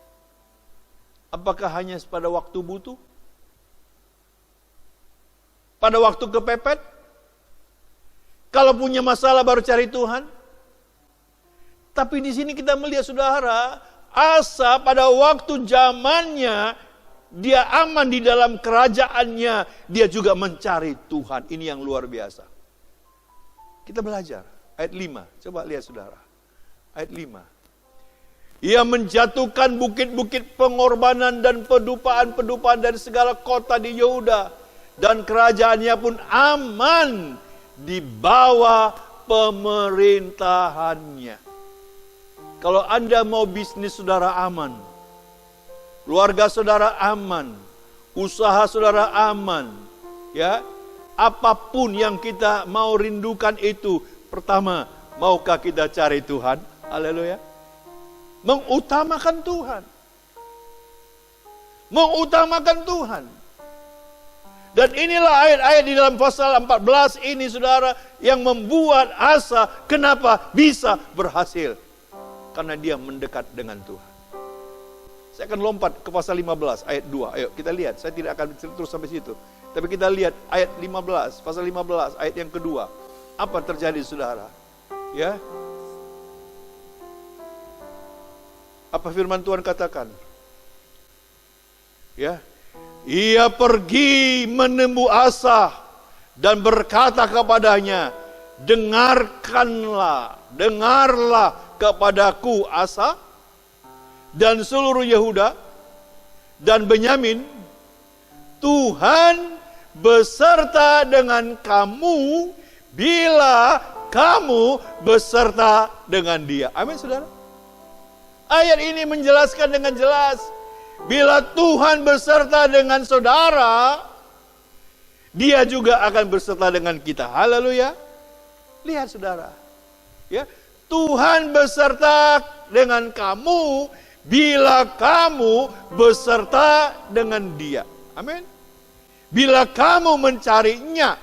Apakah hanya pada waktu butuh? Pada waktu kepepet? Kalau punya masalah baru cari Tuhan? Tapi di sini kita melihat saudara, Asa pada waktu zamannya, dia aman di dalam kerajaannya, dia juga mencari Tuhan. Ini yang luar biasa. Kita belajar, ayat 5, coba lihat saudara. Ayat 5. Ia menjatuhkan bukit-bukit pengorbanan dan pedupaan-pedupaan dari segala kota di Yehuda. Dan kerajaannya pun aman di bawah pemerintahannya. Kalau Anda mau bisnis saudara aman, keluarga saudara aman, usaha saudara aman, ya, apapun yang kita mau rindukan itu, pertama, maukah kita cari Tuhan? Haleluya. Mengutamakan Tuhan. Mengutamakan Tuhan. Dan inilah ayat-ayat di dalam pasal 14 ini saudara, yang membuat Asa kenapa bisa berhasil. Karena dia mendekat dengan Tuhan. Saya akan lompat ke pasal 15 ayat 2. Ayo kita lihat, saya tidak akan terus sampai situ. Tapi kita lihat ayat 15, pasal 15 ayat yang kedua. Apa terjadi saudara? Ya. Apa firman Tuhan katakan? Ya. Ia pergi menemui Asa dan berkata kepadanya, dengarlah kepadaku Asa dan seluruh Yehuda dan Benyamin, Tuhan beserta dengan kamu bila kamu beserta dengan dia. Amin saudara. Ayat ini menjelaskan dengan jelas, bila Tuhan beserta dengan saudara, dia juga akan beserta dengan kita. Haleluya. Lihat saudara. Ya, Tuhan beserta dengan kamu bila kamu beserta dengan dia. Amin. Bila kamu mencarinya,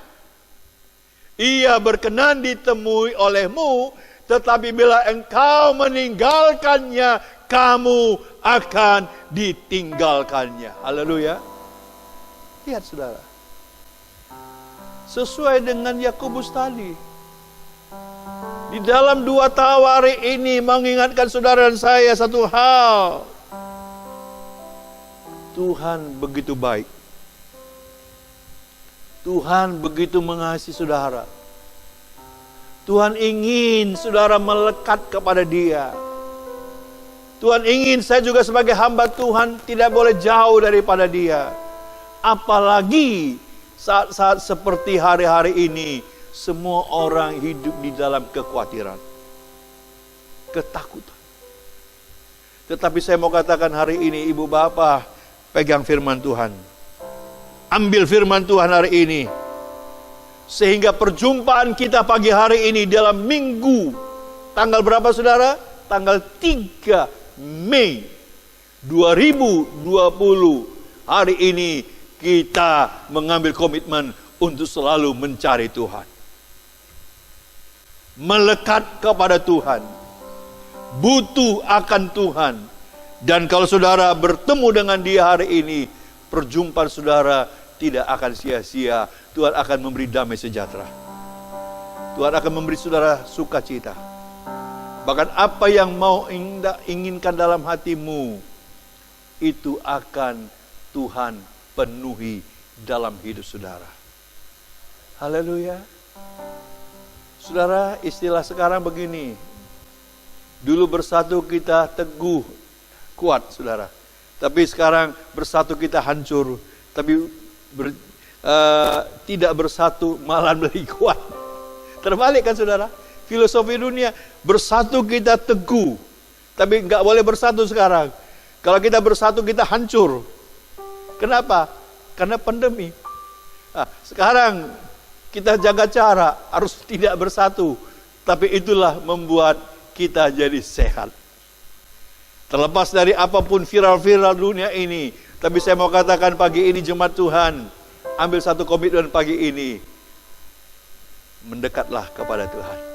ia berkenan ditemui olehmu, tetapi bila engkau meninggalkannya, kamu akan ditinggalkannya. Haleluya. Lihat saudara. Sesuai dengan Yakobus tadi. Di dalam 2 tawari ini mengingatkan saudara dan saya satu hal. Tuhan begitu baik. Tuhan begitu mengasihi saudara. Tuhan ingin saudara melekat kepada Dia. Tuhan ingin saya juga sebagai hamba Tuhan tidak boleh jauh daripada Dia. Apalagi saat-saat seperti hari-hari ini, semua orang hidup di dalam kekhawatiran, ketakutan. Tetapi saya mau katakan hari ini, ibu bapak, pegang firman Tuhan. Ambil firman Tuhan hari ini. Sehingga perjumpaan kita pagi hari ini dalam minggu, tanggal berapa saudara? Tanggal 3 Mei 2020. Hari ini kita mengambil komitmen untuk selalu mencari Tuhan. Melekat kepada Tuhan. Butuh akan Tuhan. Dan kalau saudara bertemu dengan Dia hari ini, perjumpaan saudara tidak akan sia-sia. Tuhan akan memberi damai sejahtera. Tuhan akan memberi saudara sukacita. Bahkan apa yang mau inginkan dalam hatimu, itu akan Tuhan penuhi dalam hidup saudara. Haleluya. Saudara, istilah sekarang begini. Dulu bersatu kita teguh, kuat saudara. Tapi sekarang bersatu kita hancur. Tapi tidak bersatu malah lebih kuat. Terbalik kan saudara? Filosofi dunia, bersatu kita teguh, tapi nggak boleh bersatu sekarang. Kalau kita bersatu kita hancur. Kenapa? Karena pandemi. Sekarang kita jaga cara, harus tidak bersatu, tapi itulah membuat kita jadi sehat. Terlepas dari apapun viral-viral dunia ini, tapi saya mau katakan pagi ini jemaat Tuhan, ambil satu komitmen pagi ini. Mendekatlah kepada Tuhan.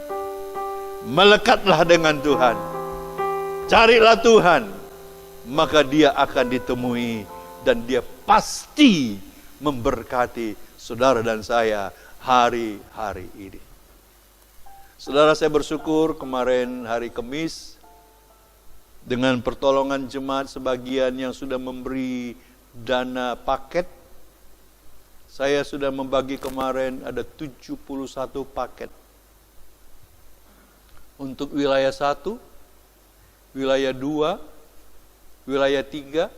Melekatlah dengan Tuhan. Carilah Tuhan, maka Dia akan ditemui dan Dia pasti memberkati saudara dan saya hari-hari ini. Saudara, saya bersyukur kemarin hari Kamis dengan pertolongan jemaat sebagian yang sudah memberi dana paket. Saya sudah membagi kemarin ada 71 paket. Untuk wilayah 1, wilayah 2, wilayah 3,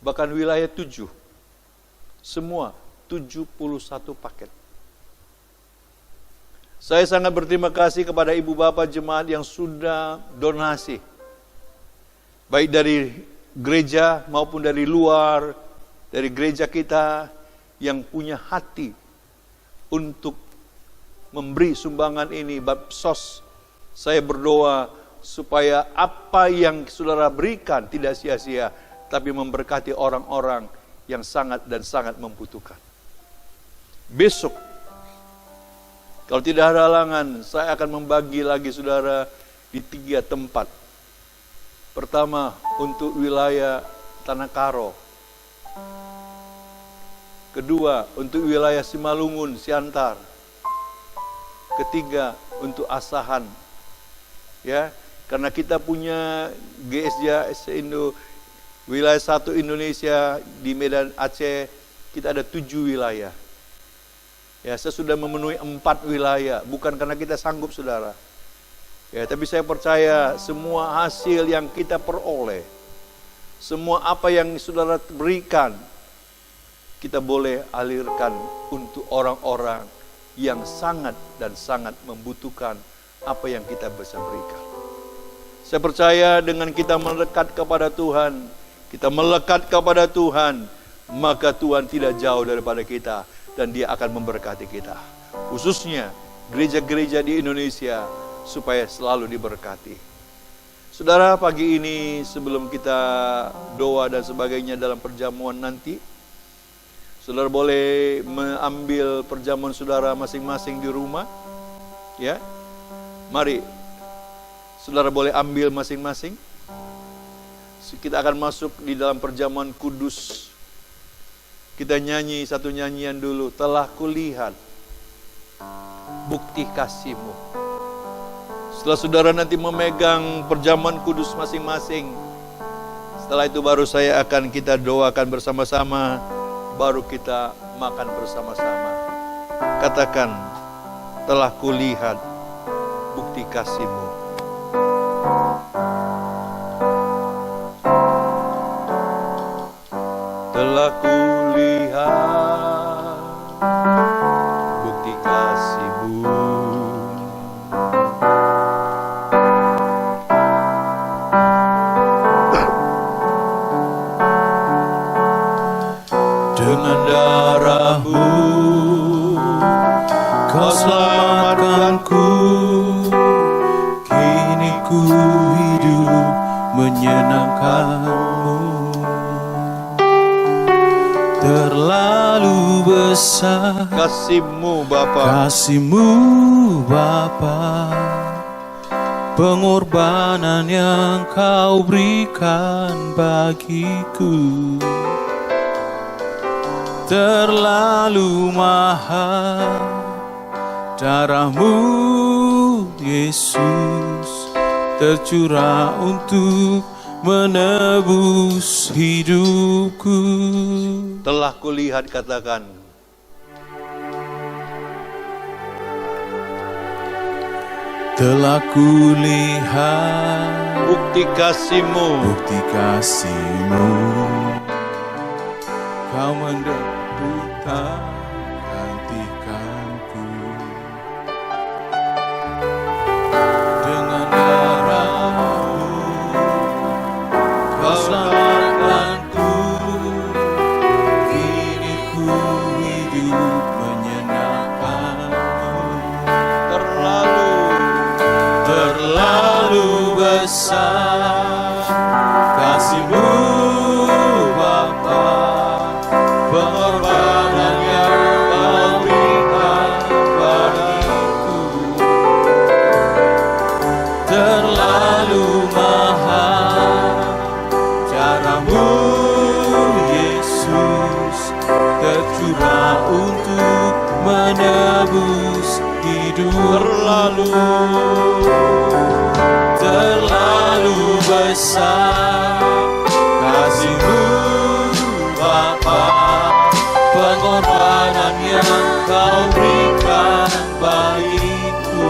bahkan wilayah 7. Semua 71 paket. Saya sangat berterima kasih kepada ibu bapak jemaat yang sudah donasi. Baik dari gereja maupun dari luar, dari gereja kita yang punya hati untuk memberi sumbangan ini, Bapsos. Saya berdoa supaya apa yang saudara berikan tidak sia-sia, tapi memberkati orang-orang yang sangat dan sangat membutuhkan. Besok, kalau tidak ada halangan, saya akan membagi lagi saudara di 3 tempat. Pertama, untuk wilayah Tanah Karo. Kedua, untuk wilayah Simalungun, Siantar. Ketiga, untuk Asahan. Ya, karena kita punya GSJ Indo wilayah 1 Indonesia di Medan Aceh, kita ada 7 wilayah. Ya, saya sudah memenuhi 4 wilayah, bukan karena kita sanggup saudara. Ya, tapi saya percaya semua hasil yang kita peroleh, semua apa yang saudara berikan, kita boleh alirkan untuk orang-orang yang sangat dan sangat membutuhkan apa yang kita bisa berikan. Saya percaya dengan kita melekat kepada Tuhan, kita melekat kepada Tuhan, maka Tuhan tidak jauh daripada kita dan Dia akan memberkati kita. Khususnya gereja-gereja di Indonesia supaya selalu diberkati. Saudara, pagi ini sebelum kita doa dan sebagainya dalam perjamuan nanti, saudara boleh mengambil perjamuan saudara masing-masing di rumah. Ya, mari saudara boleh ambil masing-masing. Kita akan masuk di dalam perjamuan kudus. Kita nyanyi satu nyanyian dulu. Telah kulihat bukti kasih-Mu. Setelah saudara nanti memegang perjamuan kudus masing-masing, setelah itu baru saya akan kita doakan bersama-sama, baru kita makan bersama-sama. Katakan, telah kulihat bukti kasih-Mu. Telah kulihat bukti kasih-Mu. Dengan darah-Mu Kau selamatkanku, kini ku hidup menyenangkan-Mu. Terlalu besar kasih-Mu Bapa, kasih-Mu Bapa, pengorbanan yang Kau berikan bagiku. Terlalu mahal darah-Mu Yesus tercurah untuk menebus hidupku. Telah kulihat, katakan. Telah kulihat bukti kasih-Mu, bukti kasih-Mu. Kau menderita gantikanku. Dengan darah-Mu Kau selamatkanku, kini ku hidup menyenangkan-Mu. Terlalu besar kasih-Mu Bapa, pengorbanan yang
menebus hidup. Terlalu besar kasih-Mu Bapa, pengorbanan yang Kau berikan bagiku.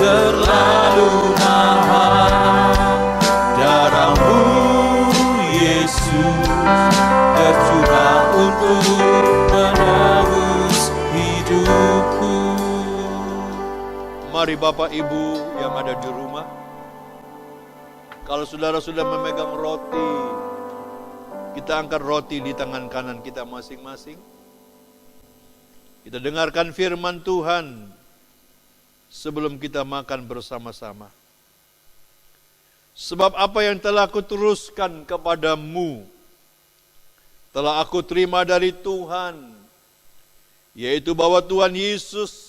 Terlalu mahal darah-Mu Yesus tercurah untuk menebus hidupku.
Mari Bapak Ibu yang ada di rumah, kalau saudara sudah memegang roti, kita angkat roti di tangan kanan kita masing-masing. Kita dengarkan firman Tuhan sebelum kita makan bersama-sama. Sebab apa yang telah aku teruskan kepadamu, telah aku terima dari Tuhan, yaitu bahwa Tuhan Yesus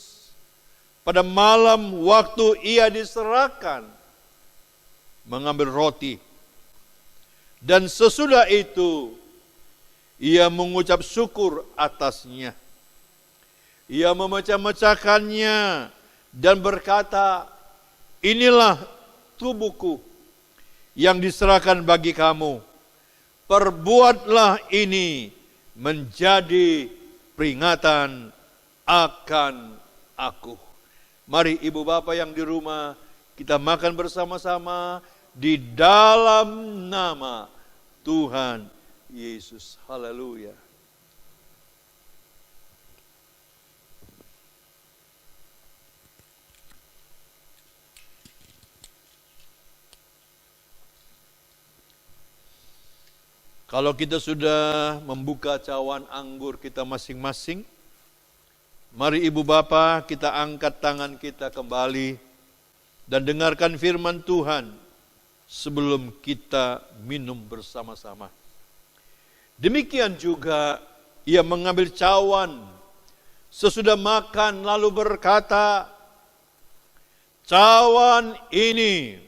pada malam waktu Ia diserahkan, mengambil roti, dan sesudah itu Ia mengucap syukur atasnya. Ia memecah-mecahkannya dan berkata, inilah tubuhku yang diserahkan bagi kamu. Perbuatlah ini menjadi peringatan akan aku. Mari ibu bapak yang di rumah, kita makan bersama-sama di dalam nama Tuhan Yesus. Haleluya. Kalau kita sudah membuka cawan anggur kita masing-masing, mari ibu bapak kita angkat tangan kita kembali dan dengarkan firman Tuhan sebelum kita minum bersama-sama. Demikian juga ia mengambil cawan sesudah makan lalu berkata, cawan ini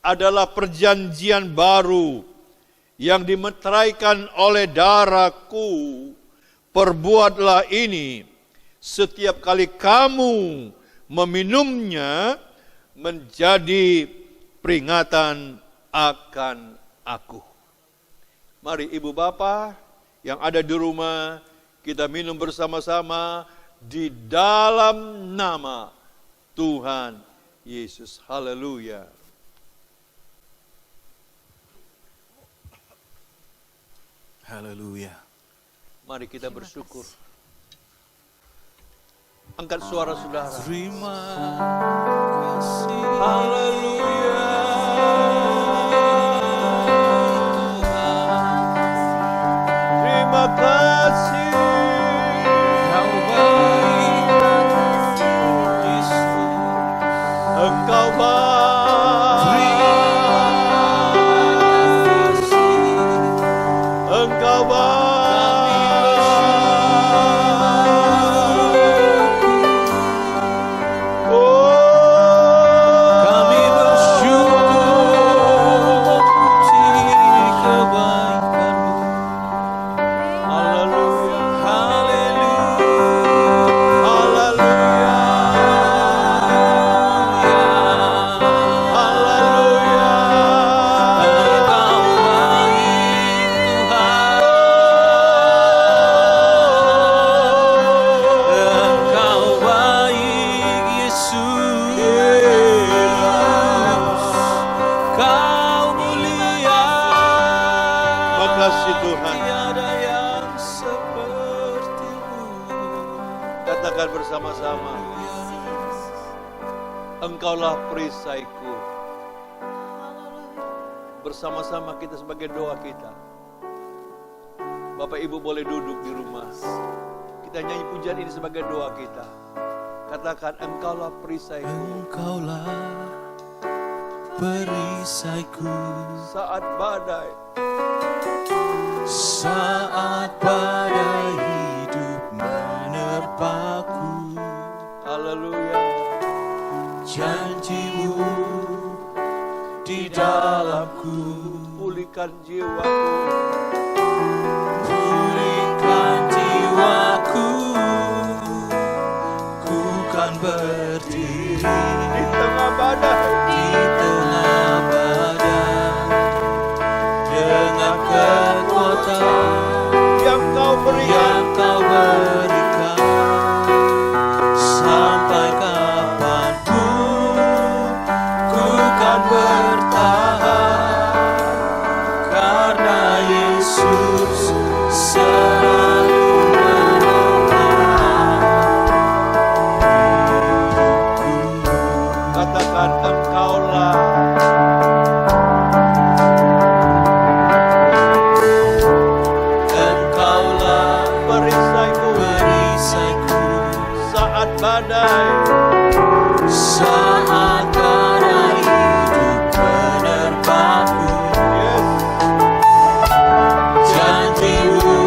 adalah perjanjian baru yang dimeteraikan oleh darahku. Perbuatlah ini setiap kali kamu meminumnya menjadi peringatan akan aku. Mari ibu bapak yang ada di rumah, kita minum bersama-sama di dalam nama Tuhan Yesus. Haleluya.
Haleluya.
Mari kita bersyukur. Angkat suara saudara.
Terima kasih.
Haleluya. Terima kasih.
Kau baik, Yesus.
Engkau baik. Engkau
Kami bersyukur memuji kebaikan-Mu.
Haleluya.
Haleluya.
Haleluya.
Engkau baik, Tuhan. Engkau baik, Yesus. Kau mulia.
Makasih Tuhan.
Tiada yang seperti-Mu.
Katakan bersama-sama. Engkaulah perisaiku. Bersama-sama kita sebagai doa kita. Bapak Ibu boleh duduk di rumah. Kita nyanyi pujian ini sebagai doa kita. Katakan, engkaulah perisaiku.
Engkaulah perisaiku.
Saat badai.
Saat badai hidup menerpaku.
Haleluya.
Janji-Mu di dalamku.
Pulihkan jiwaku.
Pulihkan jiwaku. berdiri
di tengah badai,
di tengah badai dengan kekuatan
yang Kau berikan.
Sampai kapanpun ku kan bertahan karena Yesus selalu menopang hidupku.
Katakan Engkaulah perisaiku saat badai
hidup menerpaku.
Yes.
Janji-Mu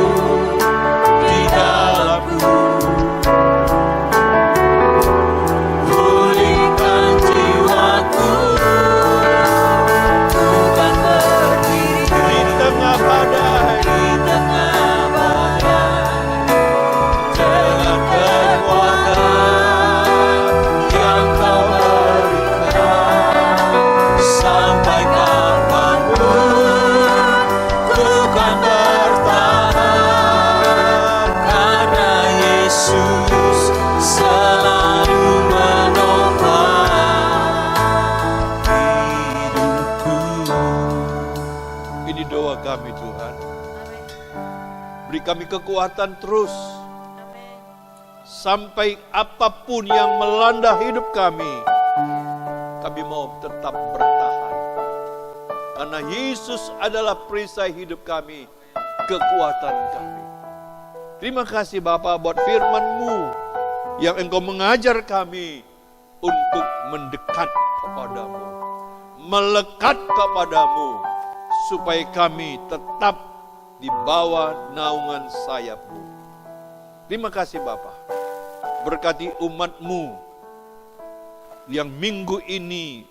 di dalamku, pulihkan jiwaku, ku kan berdiri
di tengah badai,
dengan kekuatan yang Kau berikan. Sampai kapanpun ku kan bertahan karena Yesus selalu menopang hidupku.
ini doa kami Tuhan. Beri kami kekuatan terus. Sampai apapun yang melanda hidup kami mau tetap bertahan. Karena Yesus adalah perisai hidup kami, kekuatan kami. Terima kasih Bapa buat firman-Mu yang Engkau mengajar kami untuk mendekat kepadamu, melekat kepadamu, supaya kami tetap di bawah naungan sayap-Mu. Terima kasih Bapa. Berkati umat-Mu yang minggu ini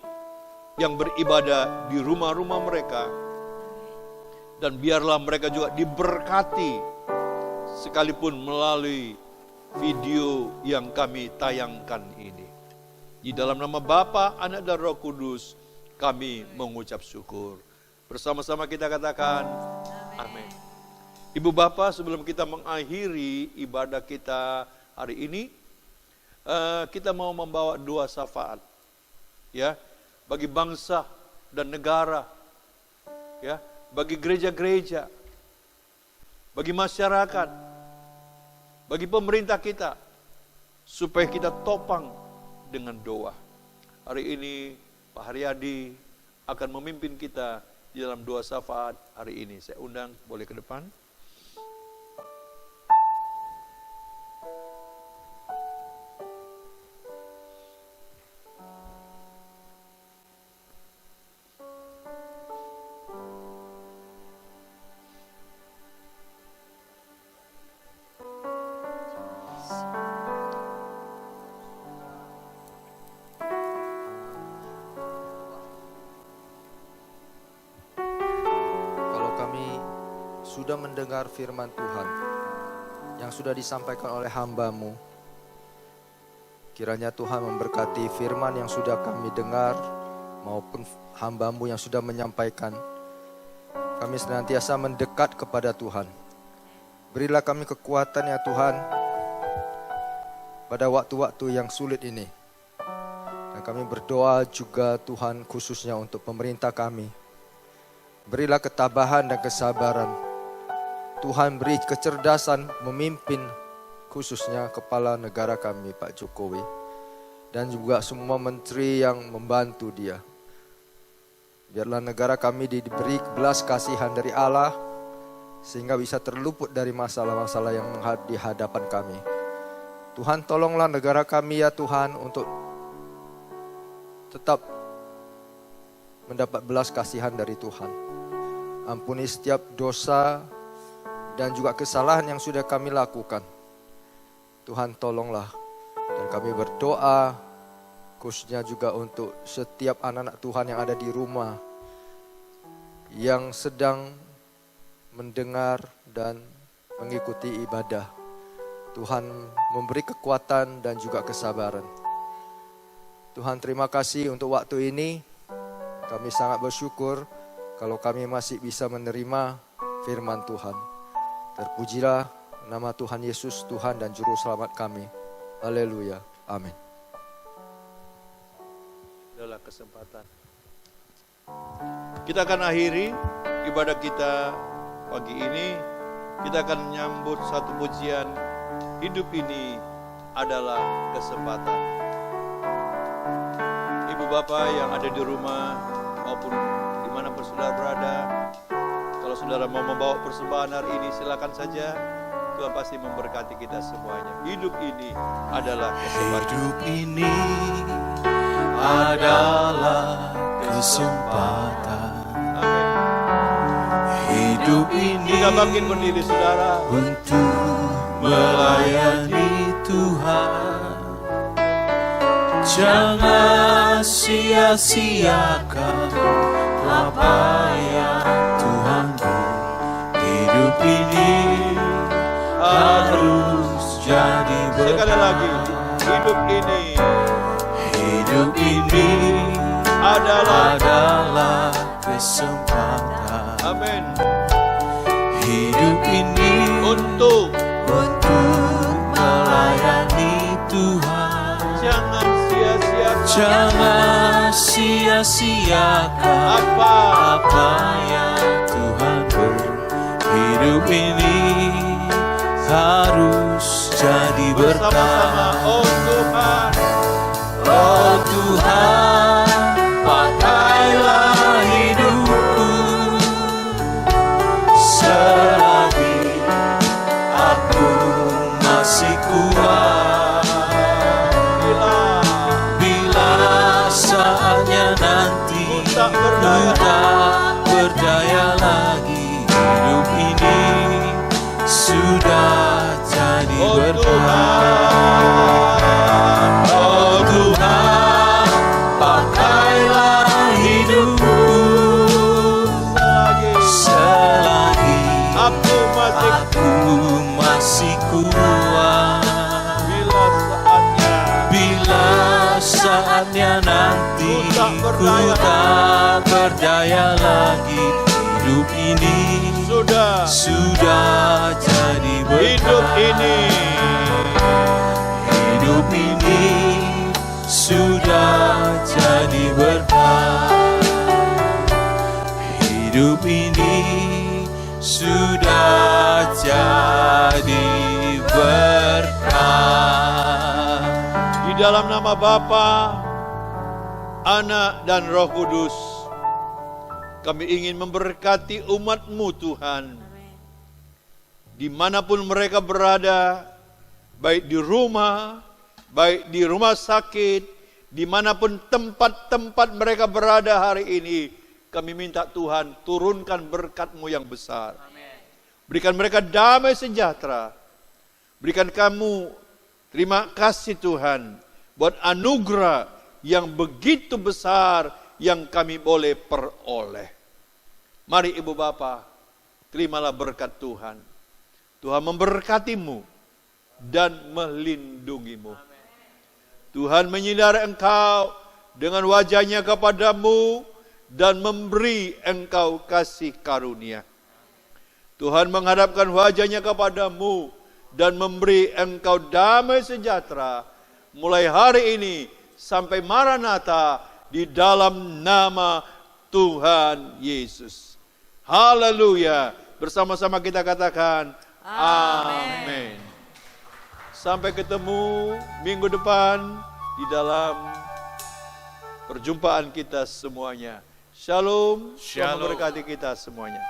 yang beribadah di rumah-rumah mereka. Dan biarlah mereka juga diberkati sekalipun melalui video yang kami tayangkan ini. Di dalam nama Bapa, Anak dan Roh Kudus kami mengucap syukur. Bersama-sama kita katakan amin. Ibu Bapak, sebelum kita mengakhiri ibadah kita hari ini, kita mau membawa dua syafaat, ya, bagi bangsa dan negara, ya, bagi gereja-gereja, bagi masyarakat, bagi pemerintah kita, supaya kita topang dengan doa. Hari ini Pak Haryadi akan memimpin kita di dalam dua syafaat hari ini. Saya undang, boleh ke depan.
Sudah mendengar firman Tuhan yang sudah disampaikan oleh hamba-Mu. Kiranya Tuhan memberkati firman yang sudah kami dengar maupun hamba-Mu yang sudah menyampaikan. Kami senantiasa mendekat kepada Tuhan. Berilah kami kekuatan ya Tuhan pada waktu-waktu yang sulit ini. Dan kami berdoa juga Tuhan khususnya untuk pemerintah kami. Berilah ketabahan dan kesabaran. Tuhan beri kecerdasan memimpin khususnya kepala negara kami Pak Jokowi. Dan juga semua menteri yang membantu dia. Biarlah negara kami diberi belas kasihan dari Allah. Sehingga bisa terluput dari masalah-masalah yang di hadapan kami. Tuhan tolonglah negara kami ya Tuhan untuk tetap mendapat belas kasihan dari Tuhan. Ampuni setiap dosa dan juga kesalahan yang sudah kami lakukan. Tuhan tolonglah. Dan kami berdoa khususnya juga untuk setiap anak-anak Tuhan yang ada di rumah, yang sedang mendengar dan mengikuti ibadah. Tuhan memberi kekuatan dan juga kesabaran. Tuhan, terima kasih untuk waktu ini. Kami sangat bersyukur kalau kami masih bisa menerima firman Tuhan. Terpujilah nama Tuhan Yesus, Tuhan dan Juru Selamat kami. Haleluya. Amin.
Adalah kesempatan. Kita akan akhiri ibadah kita pagi ini. Kita akan menyambut satu pujian, hidup ini adalah kesempatan. Ibu Bapak yang ada di rumah maupun dimanapun saudara berada, kalau saudara mau membawa persembahan hari ini silakan saja. Tuhan pasti memberkati kita semuanya. Hidup ini adalah kesempatan.
Hidup ini adalah kesempatan.
Amin.
Hidup ini
Kita bangkit berdiri saudara
untuk melayani Tuhan. Jangan sia-siakan apa yang Tuhan beri. Hidup ini harus jadi
sekali
berkah.
lagi. Hidup ini adalah
kesempatan.
Amin.
Hidup ini
Untuk
melayani Tuhan. Jangan sia-siakan apa yang Tuhan beri. Hidup ini harus jadi berkah.
bersama-sama. Oh Tuhan,
Oh Tuhan, pakailah hidupku selagi aku masih kuat. Bila saatnya nanti ku tak berdaya lagi, hidup ini sudah jadi berkah. Oh Tuhan, pakailah hidupku selagi aku masih kuat. Bila saatnya nanti ku tak berdaya lagi, hidup ini sudah jadi berkah. Hidup ini sudah jadi berkah. Hidup ini sudah jadi berkah.
di dalam nama Bapa, Anak dan Roh Kudus, kami ingin memberkati umat-Mu Tuhan. Dimanapun mereka berada, baik di rumah, baik di rumah sakit, dimanapun tempat-tempat mereka berada hari ini, kami minta Tuhan turunkan berkat-Mu yang besar. Berikan mereka damai sejahtera. Berikan kamu terima kasih Tuhan buat anugerah yang begitu besar yang kami boleh peroleh. Mari Ibu Bapa, terimalah berkat Tuhan. Tuhan memberkati-Mu dan melindungi-Mu. Tuhan menyinari engkau dengan wajah-Nya kepadamu dan memberi engkau kasih karunia. Tuhan menghadapkan wajah-Nya kepadamu dan memberi engkau damai sejahtera mulai hari ini sampai Maranatha di dalam nama Tuhan Yesus. Haleluya. Bersama-sama kita katakan amin. Sampai ketemu minggu depan di dalam perjumpaan kita semuanya. Shalom. Tuhan memberkati kita semuanya.